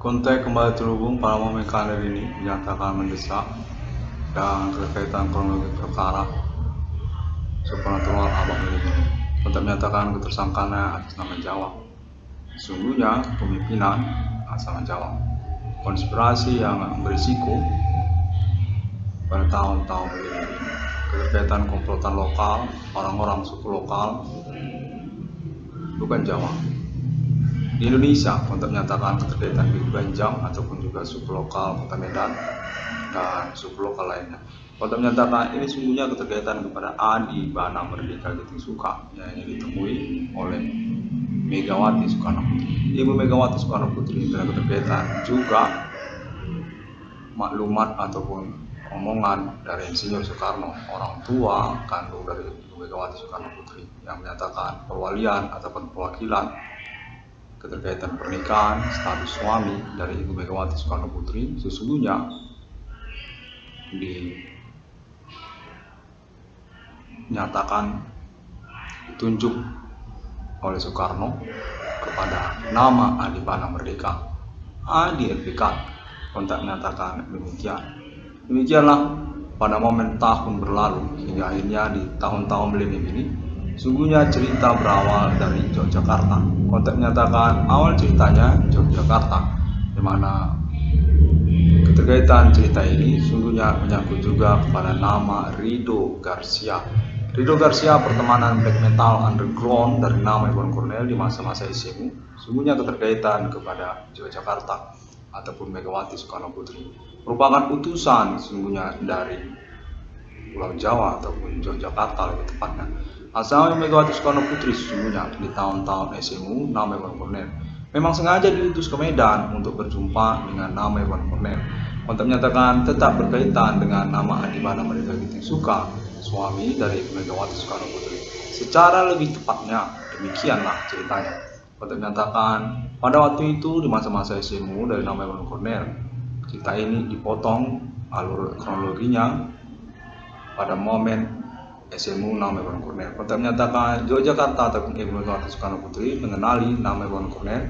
Kontak kembali terhubung pada momen kalender ini dinyatakan mendesak dan terkaitan kronologi perkara supernatural abang ini. Kontak menyatakan ketersangkaannya atas nama Jawa. Sesungguhnya pemimpinan atas nama Jawa. Konspirasi yang berisiko pada tahun-tahun ini. Keterkaitan komplotan lokal, orang-orang suku lokal, bukan Jawa. Di Indonesia untuk menyatakan keterkaitan di Banjang ataupun juga suku lokal Kota Medan dan suku lokal lainnya. Untuk menyatakan ini sungguhnya keterkaitan kepada Adi Bana Merdeka Suka yang ditemui oleh Megawati Soekarno Putri. Ibu Megawati Soekarno Putri dan keterkaitan juga maklumat ataupun omongan dari Insinyur Soekarno, orang tua kandung dari Ibu Megawati Soekarno Putri, yang menyatakan perwalian ataupun perwakilan keterkaitan pernikahan status suami dari Ibu Megawati Soekarno Putri sesungguhnya dinyatakan ditunjuk oleh Soekarno kepada nama Adi Bana Merdeka, Adi RPK. Kontak menyatakan demikian. Demikianlah pada momen tahun berlalu hingga akhirnya di tahun-tahun milenium ini. Sungguhnya cerita berawal dari Yogyakarta. Kontak menyatakan awal ceritanya Yogyakarta, di mana keterkaitan cerita ini sungguhnya menyangkut juga kepada nama Rido Garcia. Rido Garcia pertemanan black metal underground dari nama Iwan Cornell di masa-masa SMA. Sungguhnya keterkaitan kepada Yogyakarta ataupun Megawati Soekarno Putri merupakan utusan sungguhnya dari Pulau Jawa ataupun Yogyakarta lebih tepatnya. Asal Megawati Soekarno Putri sesungguhnya di tahun-tahun SMU nama Iwan Cornell memang sengaja diutus ke Medan untuk berjumpa dengan nama Iwan Cornell. Untuk menyatakan tetap berkaitan dengan nama Adi Bana Merdeka Suka, suami dari Megawati Soekarno Putri. Secara lebih tepatnya demikianlah ceritanya. Untuk menyatakan pada waktu itu di masa-masa SMU dari nama Iwan Cornell, cerita ini dipotong alur kronologinya pada momen SMU nama Iwan Cornell. Kontak menyatakan Yogyakarta ataupun Ibu Megawati Soekarno Putri mengenali nama Iwan Cornell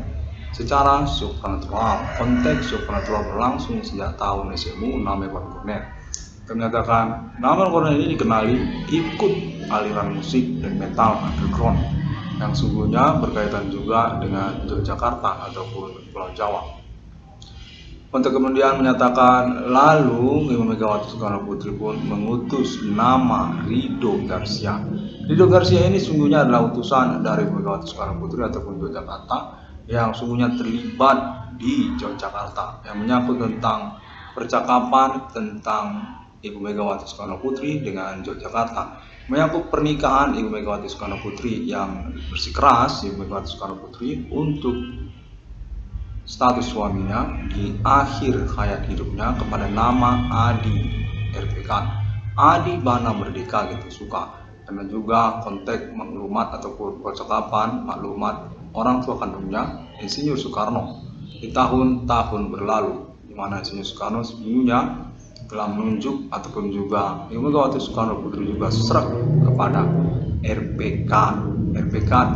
secara supernatural. Konteks supernatural berlangsung sejak tahun SMU nama Iwan Cornell. Kontak menyatakan nama Iwan Cornell ini dikenali ikut aliran musik dan metal underground yang sungguhnya berkaitan juga dengan Yogyakarta ataupun Pulau Jawa. Untuk kemudian menyatakan lalu Ibu Megawati Soekarno Putri pun mengutus nama Rido Garcia. Rido Garcia ini sungguhnya adalah utusan dari Ibu Megawati Soekarno Putri ataupun Yogyakarta yang sungguhnya terlibat di Yogyakarta yang menyangkut tentang percakapan tentang Ibu Megawati Soekarno Putri dengan Yogyakarta, menyangkut pernikahan Ibu Megawati Soekarno Putri yang bersikeras Ibu Megawati Soekarno Putri untuk status suaminya di akhir hayat hidupnya kepada nama Adi RPK, Adi Bana Merdeka Suka, karena juga konteks maklumat ataupun percakapan maklumat orang tua kandungnya Insinyur Soekarno di tahun-tahun berlalu, di mana Insinyur Soekarno sebelumnya telah menunjuk ataupun juga Ibu Megawati Soekarno Putri juga serak kepada RPK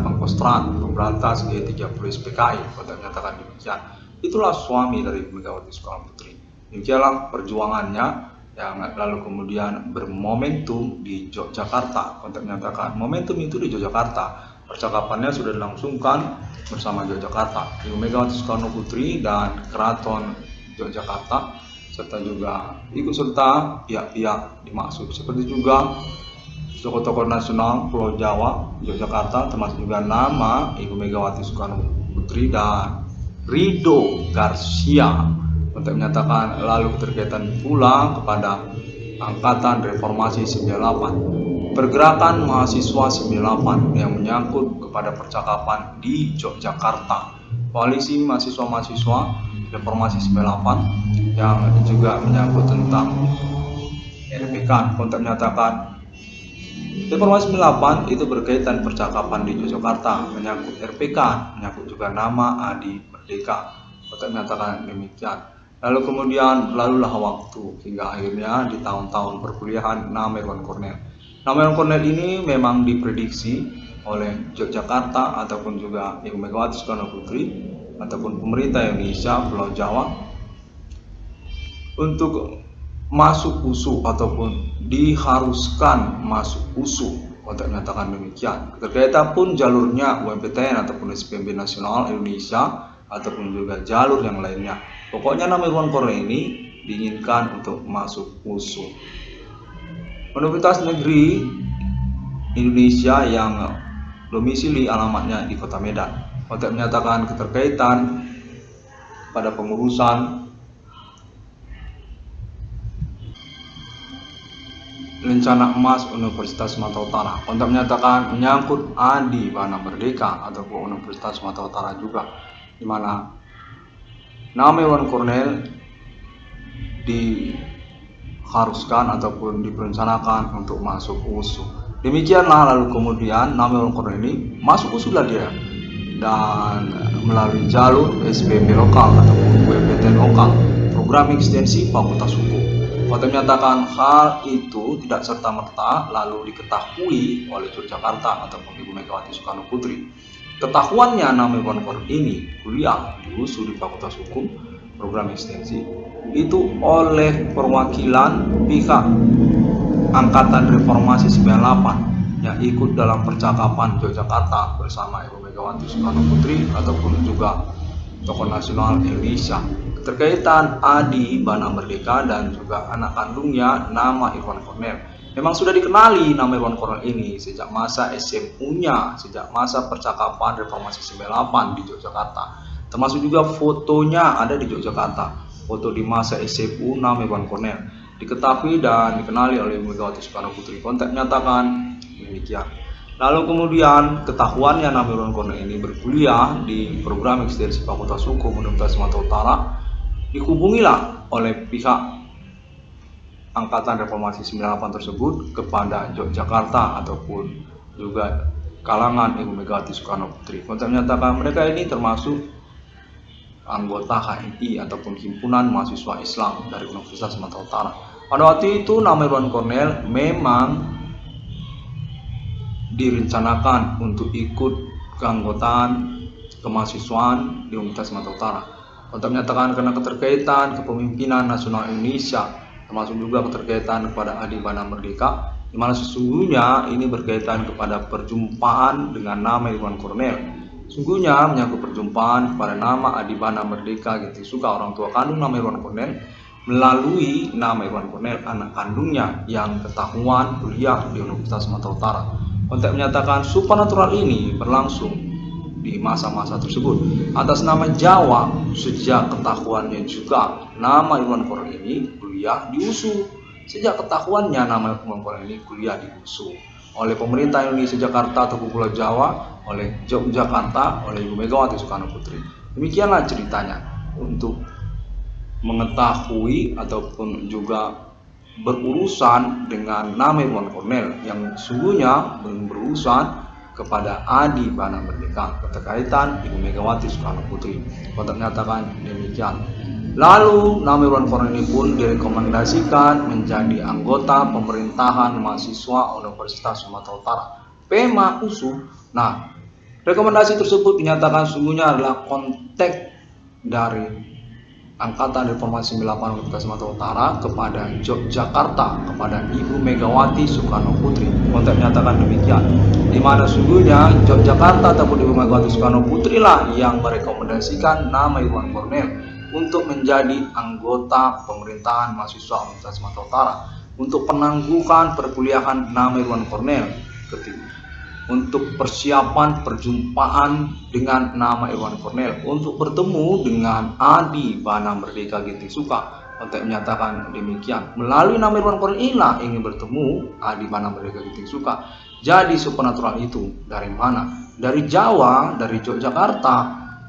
Pangkostrat Pemberantas G30 PKI. Pada menyatakan demikian, itulah suami dari Megawati Soekarno Putri. Demikianlah perjuangannya yang lalu kemudian bermomentum di Yogyakarta. Untuk menyatakan momentum itu di Yogyakarta, percakapannya sudah dilangsungkan bersama Yogyakarta, Ibu Megawati Soekarno Putri dan Keraton Yogyakarta, serta juga ikut serta pihak-pihak dimaksud seperti juga tokoh-tokoh nasional Pulau Jawa, Yogyakarta, termasuk juga nama Ibu Megawati Soekarno Putri dan Rido Garcia. Untuk menyatakan lalu keterkaitan pula kepada Angkatan Reformasi 98, pergerakan mahasiswa 98 yang menyangkut kepada percakapan di Yogyakarta, koalisi mahasiswa-mahasiswa Reformasi 98 yang juga menyangkut tentang RPK. Untuk menyatakan Reformasi 98 itu berkaitan percakapan di Yogyakarta menyangkut RPK, menyangkut juga nama Adi Merdeka. Untuk menyatakan demikian, lalu kemudian berlalulah waktu hingga akhirnya di tahun-tahun perkuliahan nama Iwan Cornell. Nama Iwan Cornell ini memang diprediksi oleh Yogyakarta ataupun juga Ibu Megawati Soekarno Putri ataupun pemerintah Indonesia Pulau Jawa untuk masuk USU ataupun diharuskan masuk USU. Untuk menyatakan demikian, terkait pun jalurnya UMPTN ataupun SPMB Nasional Indonesia ataupun juga jalur yang lainnya. Pokoknya nama Irwan Cornel ini diinginkan untuk masuk USU. Universitas Negeri Indonesia yang domisili alamatnya di Kota Medan. Untuk menyatakan keterkaitan pada pengurusan rencana emas Universitas Sumatera Utara, untuk menyatakan menyangkut Adi Bana Merdeka ataupun Universitas Sumatera Utara juga, di mana nama Irwan Cornel diharuskan ataupun direncanakan untuk masuk USU. Demikianlah, lalu kemudian nama Irwan Cornel ini masuk USU lah dia, dan melalui jalur SPMB lokal ataupun UMPTN lokal, program ekstensi Fakultas Hukum. Untuk menyatakan hal itu tidak serta-merta lalu diketahui oleh Yogyakarta ataupun Ibu Megawati Soekarno Putri. Ketahuannya nama Irwan Cornel ini kuliah di USU di Fakultas Hukum program ekstensi itu oleh perwakilan pihak Angkatan Reformasi 98 yang ikut dalam percakapan Yogyakarta bersama Ibu Megawati Soekarno Putri ataupun juga tokoh nasional Indonesia. Terkaitan Adi Bana Merdeka dan juga anak kandungnya nama Irwan Cornel. Memang sudah dikenali nama Irwan Cornel ini sejak masa SMU-nya, sejak masa percakapan Reformasi 98 di Yogyakarta. Termasuk juga fotonya ada di Yogyakarta. Foto di masa SMU nama Irwan Cornel diketahui dan dikenali oleh Megawati Soekarno Putri. Kontak menyatakan demikian. Lalu kemudian ketahuannya nama Irwan Cornel ini berkuliah di program ekstensi Fakultas Hukum Universitas Sumatera Utara. Dihubungilah oleh pihak Angkatan Reformasi 98 tersebut kepada Yogyakarta ataupun juga kalangan Ibu Megawati Soekarno Putri. Untuk menyatakan mereka ini termasuk anggota HMI ataupun Himpunan Mahasiswa Islam dari Universitas Sumatera Utara. Pada waktu itu nama Irwan Cornel memang direncanakan untuk ikut keanggotaan kemahasiswaan di Universitas Sumatera Utara. Untuk menyatakan karena keterkaitan kepemimpinan nasional Indonesia, termasuk juga keterkaitan kepada Adi Bana Merdeka, di mana sesungguhnya ini berkaitan kepada perjumpaan dengan nama Irwan Cornel. Sungguhnya menyangkut perjumpaan kepada nama Adi Bana Merdeka gitu suka orang tua kandung nama Irwan Cornel melalui nama Irwan Cornel anak kandungnya yang ketahuan kuliah di Universitas Sumatera Utara. Untuk menyatakan supernatural ini berlangsung di masa-masa tersebut atas nama Jawa, sejak ketahuannya juga nama Irwan Cornel ini kuliah di USU. Sejak ketahuannya nama Irwan Cornel ini kuliah di USU oleh pemerintah Indonesia Jakarta atau Pulau Jawa, oleh Yogyakarta, oleh Ibu Megawati Soekarno Putri. Demikianlah ceritanya untuk mengetahui ataupun juga berurusan dengan nama Irwan Cornel yang sesungguhnya berurusan kepada Adi Bana Merdeka, keterkaitan Ibu Megawati Soekarno Putri. Untuk menyatakan demikian. Lalu nama Irwan Cornel ini pun direkomendasikan menjadi anggota pemerintahan mahasiswa Universitas Sumatera Utara, PEMA USU. Nah, rekomendasi tersebut dinyatakan sungguhnya adalah kontak dari Angkatan Reformasi 98 Universitas Sumatera Utara kepada Yogyakarta, kepada Ibu Megawati Soekarno Putri. Untuk menyatakan demikian, di mana sungguhnya Yogyakarta ataupun Ibu Megawati Soekarno Putri lah yang merekomendasikan nama Irwan Cornel untuk menjadi anggota pemerintahan mahasiswa Universitas Sumatera Utara untuk penangguhan perkuliahan nama Irwan Cornel untuk persiapan perjumpaan dengan nama Irwan Cornel untuk bertemu dengan Adi Bana Merdeka Ginting Suka. Untuk menyatakan demikian, melalui nama Irwan Cornel inilah ingin bertemu Adi Bana Merdeka Ginting Suka. Jadi supernatural itu dari mana? Dari Jawa, dari Yogyakarta,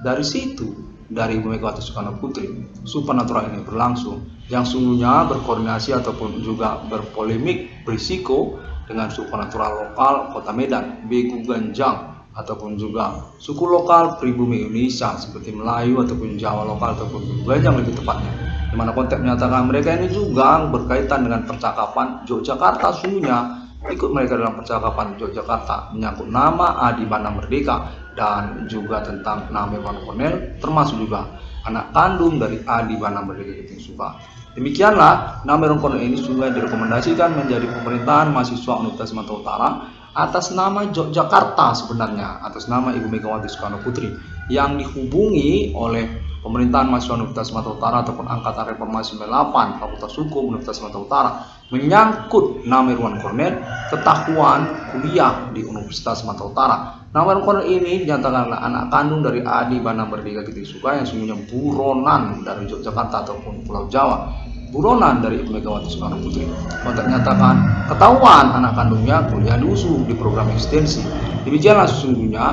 dari situ, dari Ibu Megawati Soekarno Putri. Supernatural ini berlangsung yang sungguhnya berkoordinasi ataupun juga berpolemik berisiko dengan supernatural lokal Kota Medan, Begu Ganjang, ataupun juga suku lokal pribumi Indonesia seperti Melayu ataupun Jawa lokal ataupun Begu Ganjang lebih tepatnya, di mana konteks menyatakan mereka ini juga berkaitan dengan percakapan Yogyakarta. Sungguhnya ikut mereka dalam percakapan Yogyakarta menyangkut nama Adi Bana Merdeka dan juga tentang nama Irwan Cornel, termasuk juga anak kandung dari Adi Bana Merdeka Suka. Demikianlah nama Irwan Cornel ini sudah direkomendasikan menjadi pemerintahan mahasiswa Universitas Sumatera Utara atas nama Yogyakarta, sebenarnya atas nama Ibu Megawati Soekarno Putri, yang dihubungi oleh pemerintahan mahasiswa Universitas Sumatera Utara ataupun Angkatan Reformasi 98 Fakultas Hukum Universitas Sumatera Utara menyangkut nama Irwan Cornel ketahuan kuliah di Universitas Sumatera Utara. Nama Irwan Cornel ini dinyatakan anak kandung dari Adi Bana Merdeka Suka yang sungguhnya buronan dari Yogyakarta ataupun Pulau Jawa, buronan dari Ibu Megawati Soekarno Putri. Ternyatakan ketahuan anak kandungnya kuliah di USU di program ekstensi. Demikianlah sesungguhnya.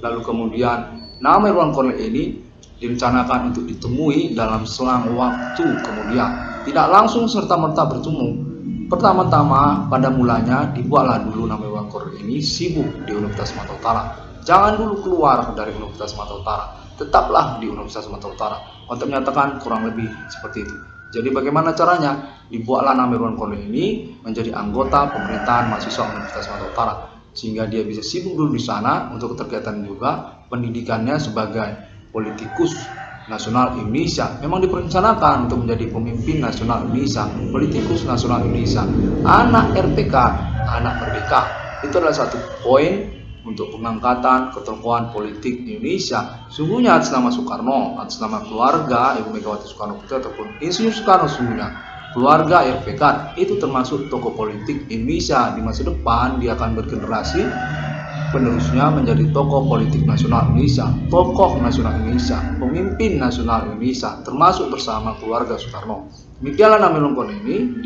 Lalu kemudian nama Irwan Cornel ini direncanakan untuk ditemui dalam selang waktu kemudian, tidak langsung serta-merta bertemu. Pertama-tama pada mulanya dibuatlah dulu nama Irwan Cornel ini sibuk di Universitas Sumatera Utara. Jangan dulu keluar dari Universitas Sumatera Utara, tetaplah di Universitas Sumatera Utara. Untuk menyatakan kurang lebih seperti itu. Jadi bagaimana caranya? Dibuatlah nama Irwan Cornel ini menjadi anggota pemerintahan mahasiswa Universitas Sumatera Utara, sehingga dia bisa sibuk dulu di sana untuk keterkaitan juga pendidikannya sebagai politikus nasional Indonesia. Memang direncanakan untuk menjadi pemimpin nasional Indonesia, politikus nasional Indonesia, anak RPK, anak merdeka. Itu adalah satu poin untuk pengangkatan ketokohan politik Indonesia. Sungguhnya atas nama Soekarno, atas nama keluarga Ibu Megawati Soekarno Putri ataupun Insinyur Soekarno, sungguhnya keluarga RPK itu termasuk tokoh politik Indonesia. Di masa depan dia akan bergenerasi penerusnya menjadi tokoh politik nasional Indonesia, tokoh nasional Indonesia, pemimpin nasional Indonesia, termasuk bersama keluarga Soekarno. Demikianlah nama Irwan Cornel ini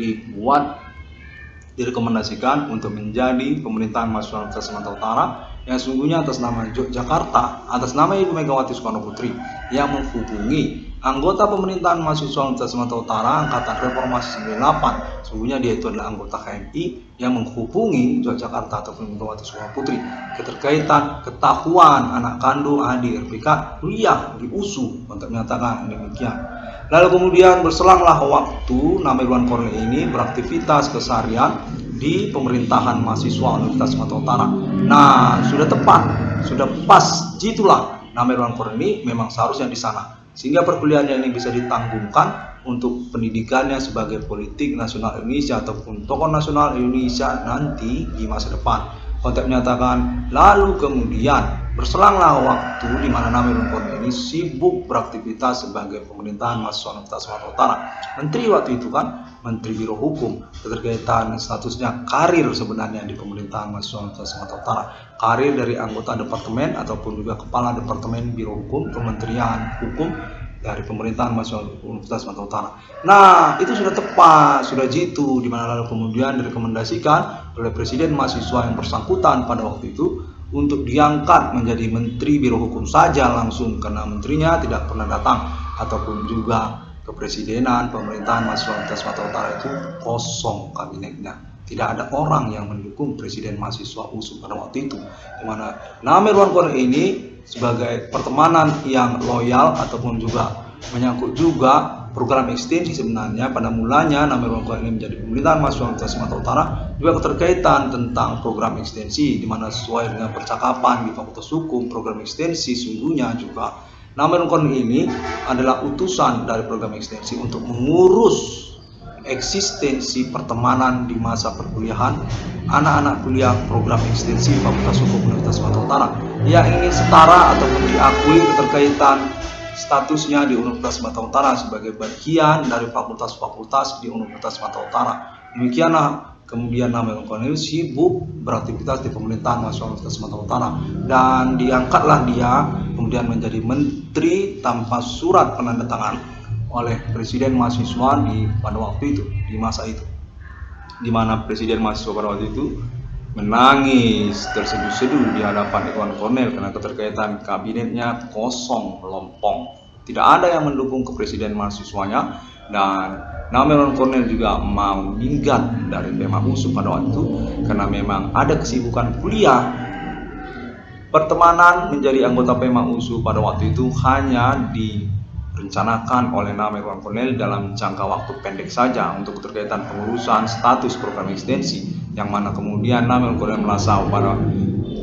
direkomendasikan untuk menjadi pemerintahan mahasiswa Universitas Sumatera Utara yang sungguhnya atas nama Yogyakarta, atas nama Ibu Megawati Soekarno Putri, yang menghubungi anggota pemerintahan mahasiswa Universitas Sumatera Utara Angkatan Reformasi 98. Sungguhnya dia itu adalah anggota KMI yang menghubungi Yogyakarta ataupun Megawati Soekarno Putri keterkaitan ketahuan anak kandung Adi RPK kuliah di USU, untuk menyatakan demikian. Lalu kemudian berselanglah waktu, nama Irwan Cornel ini beraktivitas keseharian di pemerintahan mahasiswa Universitas Sumatera Utara. Nah, sudah tepat, sudah pas, gitulah nama Irwan Cornel ini memang seharusnya di sana, sehingga perkuliahannya ini bisa ditanggungkan untuk pendidikannya sebagai politik nasional Indonesia ataupun tokoh nasional Indonesia nanti di masa depan. Konteks menyatakan, lalu kemudian berselanglah waktu di mana nama Irwan Cornel ini sibuk beraktivitas sebagai pemerintahan mahasiswa Universitas Sumatera Utara. Menteri waktu itu kan, Menteri Biro Hukum, keterkaitan statusnya karir sebenarnya di pemerintahan mahasiswa Universitas Sumatera Utara. Karir dari anggota departemen ataupun juga kepala departemen Biro Hukum, Kementerian Hukum dari pemerintahan mahasiswa Universitas Sumatera Utara. Nah, itu sudah tepat, sudah jitu, di mana lalu kemudian direkomendasikan oleh Presiden mahasiswa yang bersangkutan pada waktu itu untuk diangkat menjadi Menteri Biro Hukum saja langsung, karena menterinya tidak pernah datang ataupun juga kepresidenan pemerintahan mahasiswa Universitas Sumatera Utara itu kosong kabinetnya. Tidak ada orang yang mendukung Presiden mahasiswa USU pada waktu itu, di mana nama Irwan Cornel ini sebagai pertemanan yang loyal ataupun juga menyangkut juga program ekstensi. Sebenarnya pada mulanya nama Irwan Cornel ini menjadi pemerintahan mahasiswa Universitas Sumatera Utara juga keterkaitan tentang program ekstensi, di mana sesuai dengan percakapan di Fakultas Hukum program ekstensi, sungguhnya juga nama Irwan Cornel ini adalah utusan dari program ekstensi untuk mengurus eksistensi pertemanan di masa perkuliahan anak-anak kuliah program ekstensi Fakultas Hukum Universitas Sumatera Utara yang ingin setara ataupun diakui keterkaitan statusnya di Universitas Sumatera Utara sebagai bagian dari fakultas-fakultas di Universitas Sumatera Utara. Demikianlah kemudian nama Irwan Cornel sibuk beraktivitas di pemerintahan mahasiswa Universitas Sumatera Utara, dan diangkatlah dia kemudian menjadi menteri tanpa surat penandatangan oleh Presiden mahasiswa pada waktu itu, di masa itu, di mana Presiden mahasiswa pada waktu itu menangis terseduh-seduh di hadapan Irwan Cornel karena keterkaitan kabinetnya kosong melompong, tidak ada yang mendukung kepresiden mahasiswanya, dan nama Irwan Cornel juga mau minggat dari PEMA USU pada waktu itu karena memang ada kesibukan kuliah. Pertemanan menjadi anggota PEMA USU pada waktu itu hanya direncanakan oleh nama Irwan Cornel dalam jangka waktu pendek saja untuk keterkaitan pengurusan status program ekstensi, yang mana kemudian nama Irwan Cornel merasa pada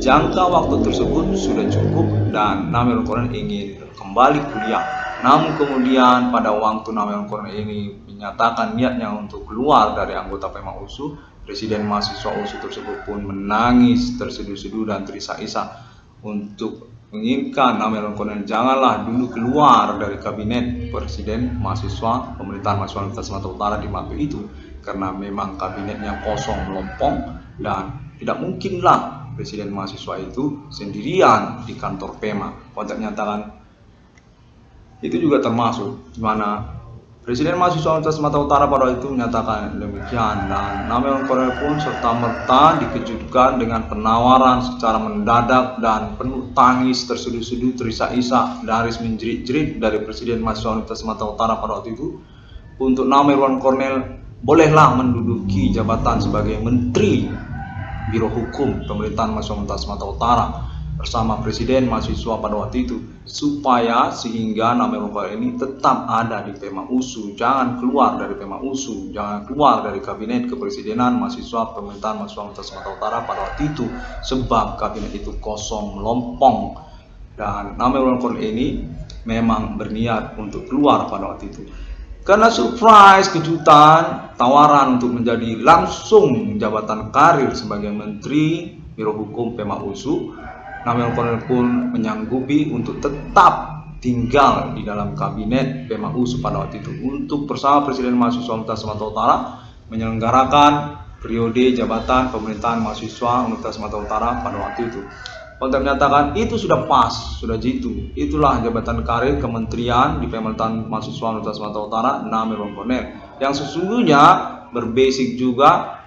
jangka waktu tersebut sudah cukup dan Namirul Kornel ingin kembali kuliah. Namun kemudian pada waktu Namirul Kornel ini menyatakan niatnya untuk keluar dari anggota PEMA USU, Presiden mahasiswa USU tersebut pun menangis terseduh-seduh dan terisak-isak untuk menginginkan Namirul Kornel janganlah dulu keluar dari kabinet Presiden mahasiswa pemerintahan mahasiswa Universitas Sumatera Utara di waktu itu, karena memang kabinetnya kosong melompong dan tidak mungkinlah Presiden mahasiswa itu sendirian di kantor PEMA. Konteks menyatakan itu juga termasuk di mana Presiden mahasiswa Universitas Sumatera Utara pada itu menyatakan demikian, dan Namirul Kornel pun serta-merta dikejutkan dengan penawaran secara mendadak dan penuh tangis terseduh-seduh terisak-isak nyaris menjerit-jerit dari Presiden mahasiswa Universitas Sumatera Utara pada waktu itu untuk Namirul Kornel bolehlah menduduki jabatan sebagai Menteri Biro Hukum Pemerintahan Mahasiswa Universitas Sumatera Utara bersama Presiden mahasiswa pada waktu itu, supaya sehingga Namirul Kornel ini tetap ada di PEMA USU, jangan keluar dari PEMA USU, jangan keluar dari kabinet kepresidenan mahasiswa Pemerintahan Mahasiswa Universitas Sumatera Utara pada waktu itu, sebab kabinet itu kosong melompong dan Namirul Kornel ini memang berniat untuk keluar pada waktu itu. Karena surprise, kejutan, tawaran untuk menjadi langsung jabatan karir sebagai Menteri Biro Hukum PEMA USU, Namirul Kornel pun menyanggupi untuk tetap tinggal di dalam kabinet PEMA USU pada waktu itu untuk bersama Presiden mahasiswa Universitas Sumatera Utara menyelenggarakan periode jabatan pemerintahan mahasiswa Universitas Sumatera Utara pada waktu itu. Konteks menyatakan itu sudah pas, sudah jitu. Itulah jabatan karir kementerian di pemerintahan mahasiswa Universitas Sumatera Utara Namirul Kornel, yang sesungguhnya berbasic juga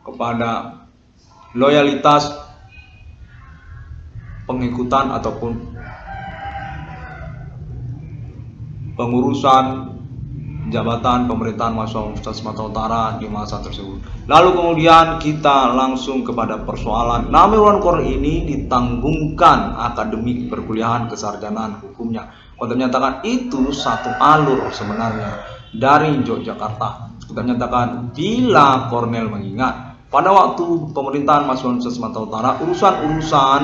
kepada loyalitas pengikutan ataupun pengurusan jabatan pemerintahan mahasiswa Universitas Sumatera Utara di masa tersebut. Lalu kemudian kita langsung kepada persoalan Namirul Kornel ini ditanggungkan akademik perkuliahan kesarjanaan hukumnya. Konteks menyatakan itu satu alur sebenarnya dari Yogyakarta. Konteks menyatakan bila Kornel mengingat pada waktu pemerintahan mahasiswa Universitas Sumatera Utara, urusan-urusan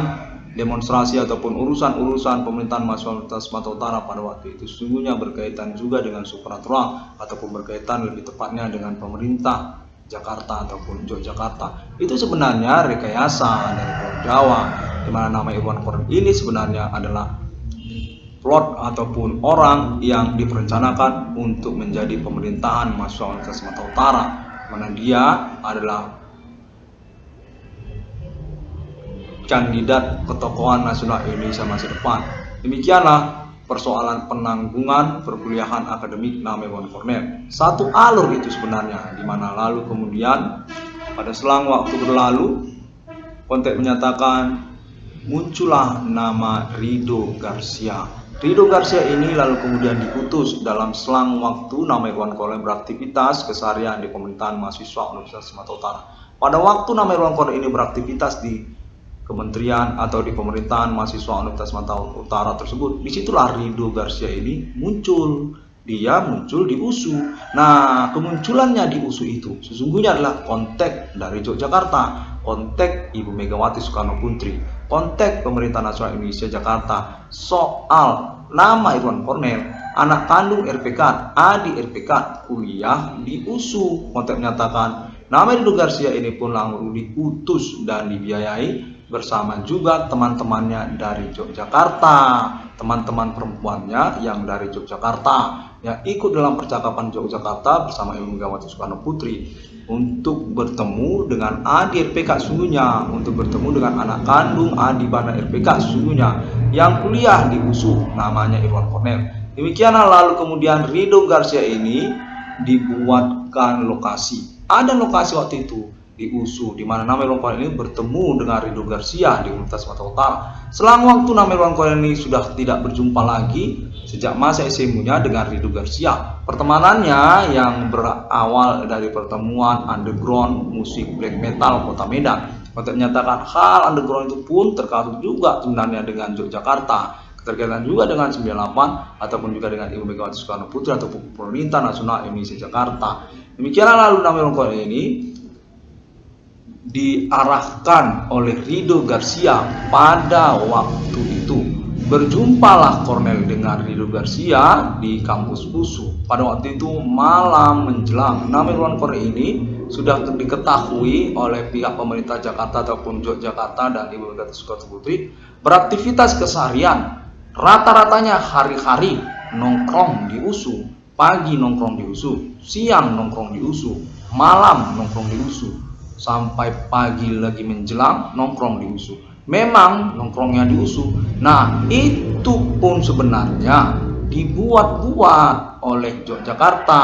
demonstrasi ataupun urusan-urusan pemerintahan mahasiswa Universitas Sumatera Utara pada waktu itu sesungguhnya berkaitan juga dengan supranatural ataupun berkaitan lebih tepatnya dengan pemerintah Jakarta ataupun Yogyakarta. Itu sebenarnya rekayasa dari Pulau Jawa, di mana nama Irwan Kornel ini sebenarnya adalah plot ataupun orang yang diperencanakan untuk menjadi pemerintahan mahasiswa Universitas Sumatera Utara, mana dia adalah kandidat ketokohan nasional Indonesia masa depan. Demikianlah persoalan penanggungan perkuliahan akademik Namirul Kornel. Satu alur itu sebenarnya, di mana lalu kemudian pada selang waktu berlalu, konteks menyatakan muncullah nama Ridho Garcia. Ridho Garcia ini lalu kemudian diutus dalam selang waktu Namirul Kornel beraktivitas keseharian di pemerintahan mahasiswa Universitas Sumatera Utara. Pada waktu Namirul Kornel ini beraktivitas di kementerian atau di pemerintahan mahasiswa Universitas Sumatera Utara tersebut, disitulah Ridho Garcia ini muncul. Dia muncul di USU. Nah, kemunculannya di USU itu sesungguhnya adalah konteks dari Yogyakarta, konteks Ibu Megawati Soekarno Putri, konteks Pemerintah Nasional Indonesia Jakarta soal nama Irwan Kornel, anak kandung RPK, adik RPK, kuliah di USU. Konteks menyatakan nama Ridho Garcia ini pun langsung diutus dan dibiayai bersama juga teman-temannya dari Yogyakarta, teman-teman perempuannya yang dari Yogyakarta yang ikut dalam percakapan Yogyakarta bersama Ibu Megawati Soekarno Putri untuk bertemu dengan adik RPK sesungguhnya, untuk bertemu dengan anak kandung adik bana RPK sesungguhnya yang kuliah di USU, namanya Irwan Kornel. Demikianlah lalu kemudian Ridho Garcia ini dibuatkan lokasi. Ada lokasi waktu itu di USU, di mana Namirul Kornel ini bertemu dengan Ridho Garcia di Universitas Sumatera Utara. Selang waktu Namirul Kornel ini sudah tidak berjumpa lagi sejak masa SMU-nya dengan Ridho Garcia. Pertemanannya yang berawal dari pertemuan underground musik black metal Kota Medan. Konteks menyatakan hal underground itu pun terkait juga sebenarnya dengan Yogyakarta, keterkaitan juga dengan 98 ataupun juga dengan Ibu Megawati Soekarno Putri ataupun Pemerintah Nasional Indonesia Jakarta. Demikianlah lalu Namirul Kornel ini diarahkan oleh Rido Garcia pada waktu itu. Berjumpalah Cornel dengan Rido Garcia di kampus USU. Pada waktu itu malam menjelang. Nama Irwan Cornel ini sudah diketahui oleh pihak pemerintah Jakarta ataupun Yogyakarta dan Ibu Megawati Soekarno Putri beraktivitas keseharian. Rata-ratanya hari-hari nongkrong di USU, pagi nongkrong di USU, siang nongkrong di USU, malam nongkrong di USU, sampai pagi lagi menjelang nongkrong di USU. Memang nongkrongnya di USU. Nah, itu pun sebenarnya dibuat-buat oleh Yogyakarta,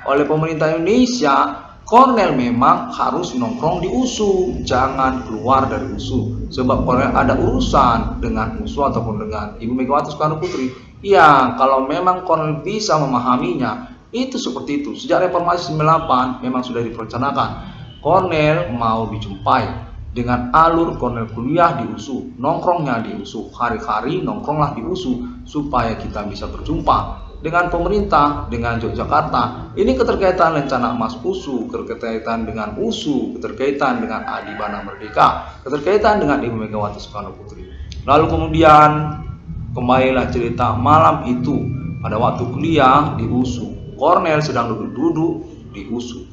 oleh pemerintah Indonesia. Cornel memang harus nongkrong di USU, jangan keluar dari USU. Sebab Cornel ada urusan dengan USU ataupun dengan Ibu Megawati Soekarno Putri. Ya, kalau memang Cornel bisa memahaminya, itu seperti itu. Sejak reformasi 98 memang sudah direncanakan. Cornel mau dijumpai dengan alur Cornel kuliah di USU, nongkrongnya di USU, hari-hari nongkronglah di USU supaya kita bisa berjumpa dengan pemerintah, dengan Yogyakarta. Ini keterkaitan rencana emas USU, keterkaitan dengan USU, keterkaitan dengan Adibana Merdeka, keterkaitan dengan Ibu Megawati Soekarno Putri. Lalu kemudian kembalilah cerita malam itu pada waktu kuliah di USU. Cornel sedang duduk-duduk di USU.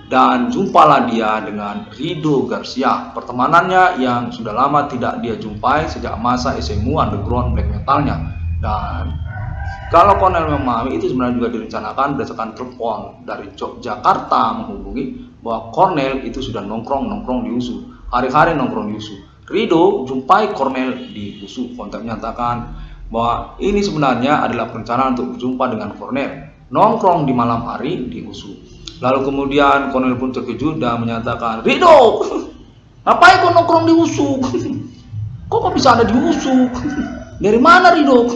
Dan jumpalah dia dengan Rido Garcia, pertemanannya yang sudah lama tidak dia jumpai sejak masa SMU underground black metalnya. Dan kalau Cornel memahami, itu sebenarnya juga direncanakan berdasarkan telepon dari Yogyakarta menghubungi bahwa Cornel itu sudah nongkrong di USU, hari-hari nongkrong di USU. Rido jumpai Cornel di USU, kontak menyatakan bahwa ini sebenarnya adalah perencanaan untuk berjumpa dengan Cornel, nongkrong di malam hari di USU. Lalu kemudian Cornel pun terkejut dan menyatakan, Rido, ngapain kau nongkrong di USU? Kok bisa ada di USU? Dari mana Rido?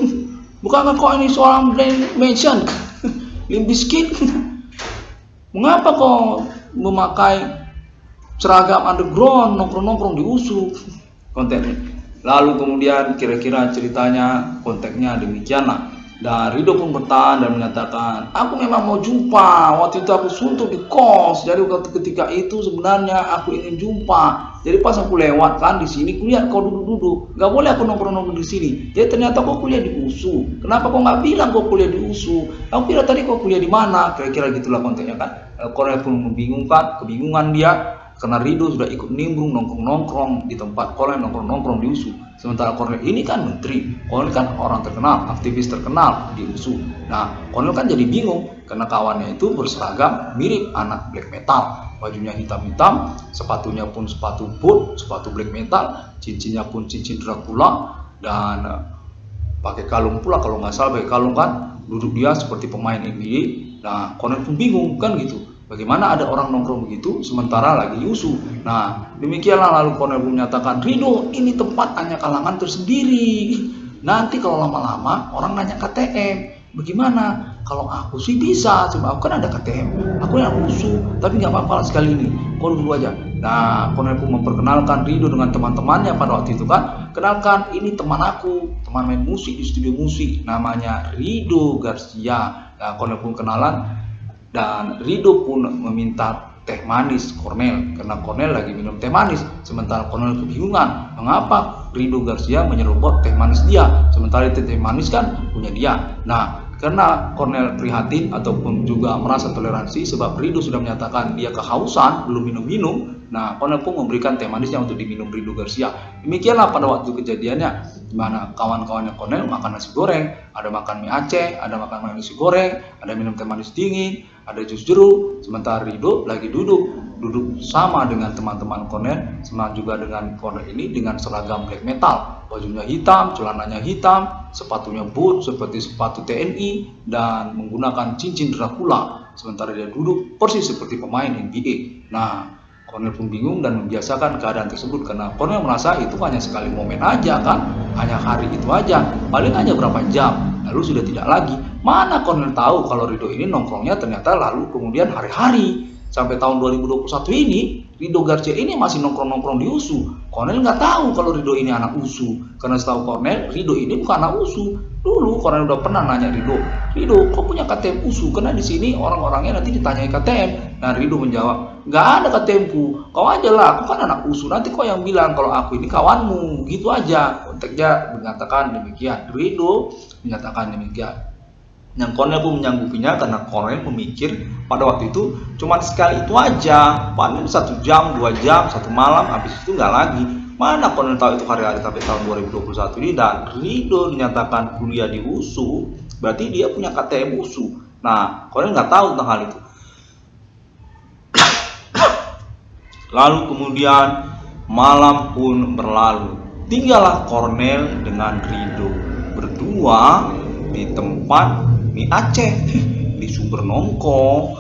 Bukankah kau ini seorang brand mention? Limp Bizkit? Mengapa kau memakai seragam underground nongkrong-nongkrong di USU? Kontennya. Lalu kemudian kira-kira ceritanya konteksnya demikianlah. Dan Rido pun bertahan dan menyatakan, aku memang mau jumpa. Waktu itu aku suntuk di kos. Jadi ketika itu sebenarnya aku ingin jumpa. Jadi pas aku lewat kan di sini, kulihat kau duduk-duduk. Gak boleh aku nongkrong-nongkrong di sini. Jadi ternyata kau kuliah di USU. Kenapa kau nggak bilang kau kuliah di USU? Aku kira tadi kau kuliah di mana? Kira-kira gitulah konteksnya kan. Cornel pun kebingungan dia. Karena Rido sudah ikut nimbrung nongkrong-nongkrong di tempat Cornel nongkrong-nongkrong di USU. Sementara Cornel ini kan menteri, Cornel kan orang terkenal, aktivis terkenal di USU. Nah, Cornel kan jadi bingung karena kawannya itu berseragam mirip anak black metal. Bajunya hitam-hitam, sepatunya pun sepatu boot, sepatu black metal, cincinnya pun cincin Dracula, dan pakai kalung pula kalau nggak salah pakai kalung kan. Duduk dia seperti pemain NBA. Nah, Cornel pun bingung kan gitu. Bagaimana ada orang nongkrong begitu sementara lagi USU? Nah, demikianlah lalu Cornel pun menyatakan, Rido, ini tempat hanya kalangan tersendiri. Nanti kalau lama-lama orang nanya KTM. Bagaimana? Kalau aku sih bisa, sebab aku kan ada KTM. Aku yang USU, tapi nggak apa-apa sekali ini. Kau dulu aja. Nah, Cornel pun memperkenalkan Rido dengan teman-temannya pada waktu itu kan. Kenalkan, ini teman aku, teman main musik di studio musik. Namanya Rido Garcia. Nah, Cornel pun kenalan. Dan Rido pun meminta teh manis Cornel karena Cornel lagi minum teh manis. Sementara Cornel kebingungan mengapa Rido Garcia menyerobot teh manis dia, sementara teh manis kan punya dia. Nah, karena Cornel prihatin ataupun juga merasa toleransi sebab Rido sudah menyatakan dia kehausan belum minum-minum. Nah, Cornel pun memberikan teh manisnya untuk diminum Rido Garcia. Demikianlah pada waktu kejadiannya, di mana kawan-kawannya Cornel makan nasi goreng, ada makan mie Aceh, ada makan nasi goreng, ada minum teh manis dingin, ada jus jeruk. Sementara Rido lagi duduk sama dengan teman-teman Cornel, sama juga dengan Cornel ini dengan seragam black metal, bajunya hitam, celananya hitam, sepatunya boot seperti sepatu TNI dan menggunakan cincin Dracula. Sementara dia duduk persis seperti pemain NBA. Nah, Cornel pun bingung dan membiasakan keadaan tersebut karena Cornel merasa itu hanya sekali momen aja kan, hanya hari itu aja, paling hanya berapa jam, lalu sudah tidak lagi. Mana Cornel tahu kalau Rido ini nongkrongnya ternyata lalu kemudian hari-hari. Sampai tahun 2021 ini, Rido Garcia ini masih nongkrong-nongkrong di USU. Cornel nggak tahu kalau Rido ini anak USU, karena setahu Cornel, Rido ini bukan anak USU. Dulu Cornel udah pernah nanya Rido, kok punya KTM USU? Karena di sini orang-orangnya nanti ditanyai KTM. Nah, Rido menjawab, nggak ada KTM-ku, kau aja lah, aku kan anak USU. Nanti kau yang bilang kalau aku ini kawanmu, gitu aja. Konteksnya mengatakan demikian. Rido menyatakan demikian. Yang Cornel pun menyanggupinya karena Cornel memikir pada waktu itu cuma sekali itu aja, paling 1 jam, 2 jam, 1 malam, habis itu nggak lagi. Mana Cornel tahu itu hari-hari sampai tahun 2021 ini. Dan Rido dinyatakan kuliah di USU, berarti dia punya KTM USU. Nah, Cornel nggak tahu tentang hal itu. Lalu kemudian malam pun berlalu, tinggallah Cornel dengan Rido berdua di tempat mie Aceh di Sumber Nongko,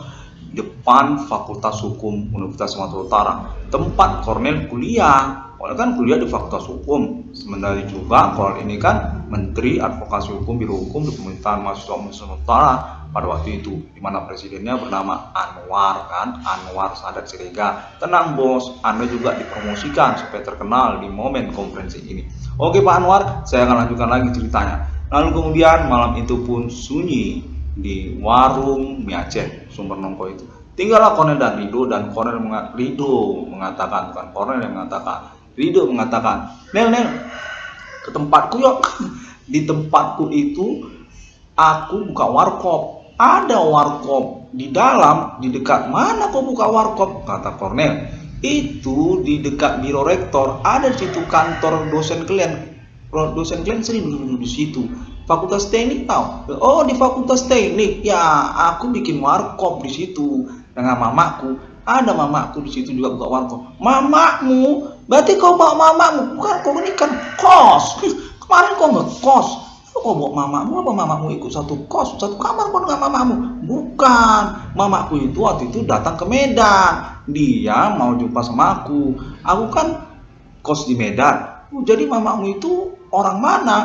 depan Fakultas Hukum Universitas Sumatera Utara, tempat Cornel kuliah. Cornel kan kuliah di Fakultas Hukum, sementara juga Cornel ini kan Menteri Advokasi Hukum Biro Hukum di Pemerintahan Mahasiswa Sumatera Utara pada waktu itu, di mana presidennya bernama Anwar kan, Anwar Sadat Siregar. Tenang bos, Anda juga dipromosikan supaya terkenal di momen konferensi ini. Oke Pak Anwar, saya akan lanjutkan lagi ceritanya. Lalu kemudian malam itu pun sunyi di warung mie Aceh Sumber Nongko itu. Tinggallah Cornel dan Rido, dan Rido mengatakan, bukan Cornel yang mengatakan, Rido mengatakan, Nel, ke tempatku yuk. Di tempatku itu aku buka warkop. Ada warkop di dalam, di dekat mana kau buka warkop? Kata Cornel. Itu di dekat biro rektor, ada di situ kantor dosen kalian. Dosen kalian sering duduk di situ. Fakultas Teknik tahu? Oh, di Fakultas Teknik. Ya, aku bikin warkop di situ dengan mamaku. Ada mamaku di situ juga buka warkop. Mamamu? Berarti kau bawa mamamu? Bukan, kau ini kan kos. Kemarin kau ngekos. Kau bawa mamamu apa mamamu ikut satu kos, satu kamar kau dengan mamamu? Bukan. Mamaku itu waktu itu datang ke Medan. Dia mau jumpa sama aku. Aku kan kos di Medan. Jadi mamamu itu orang mana?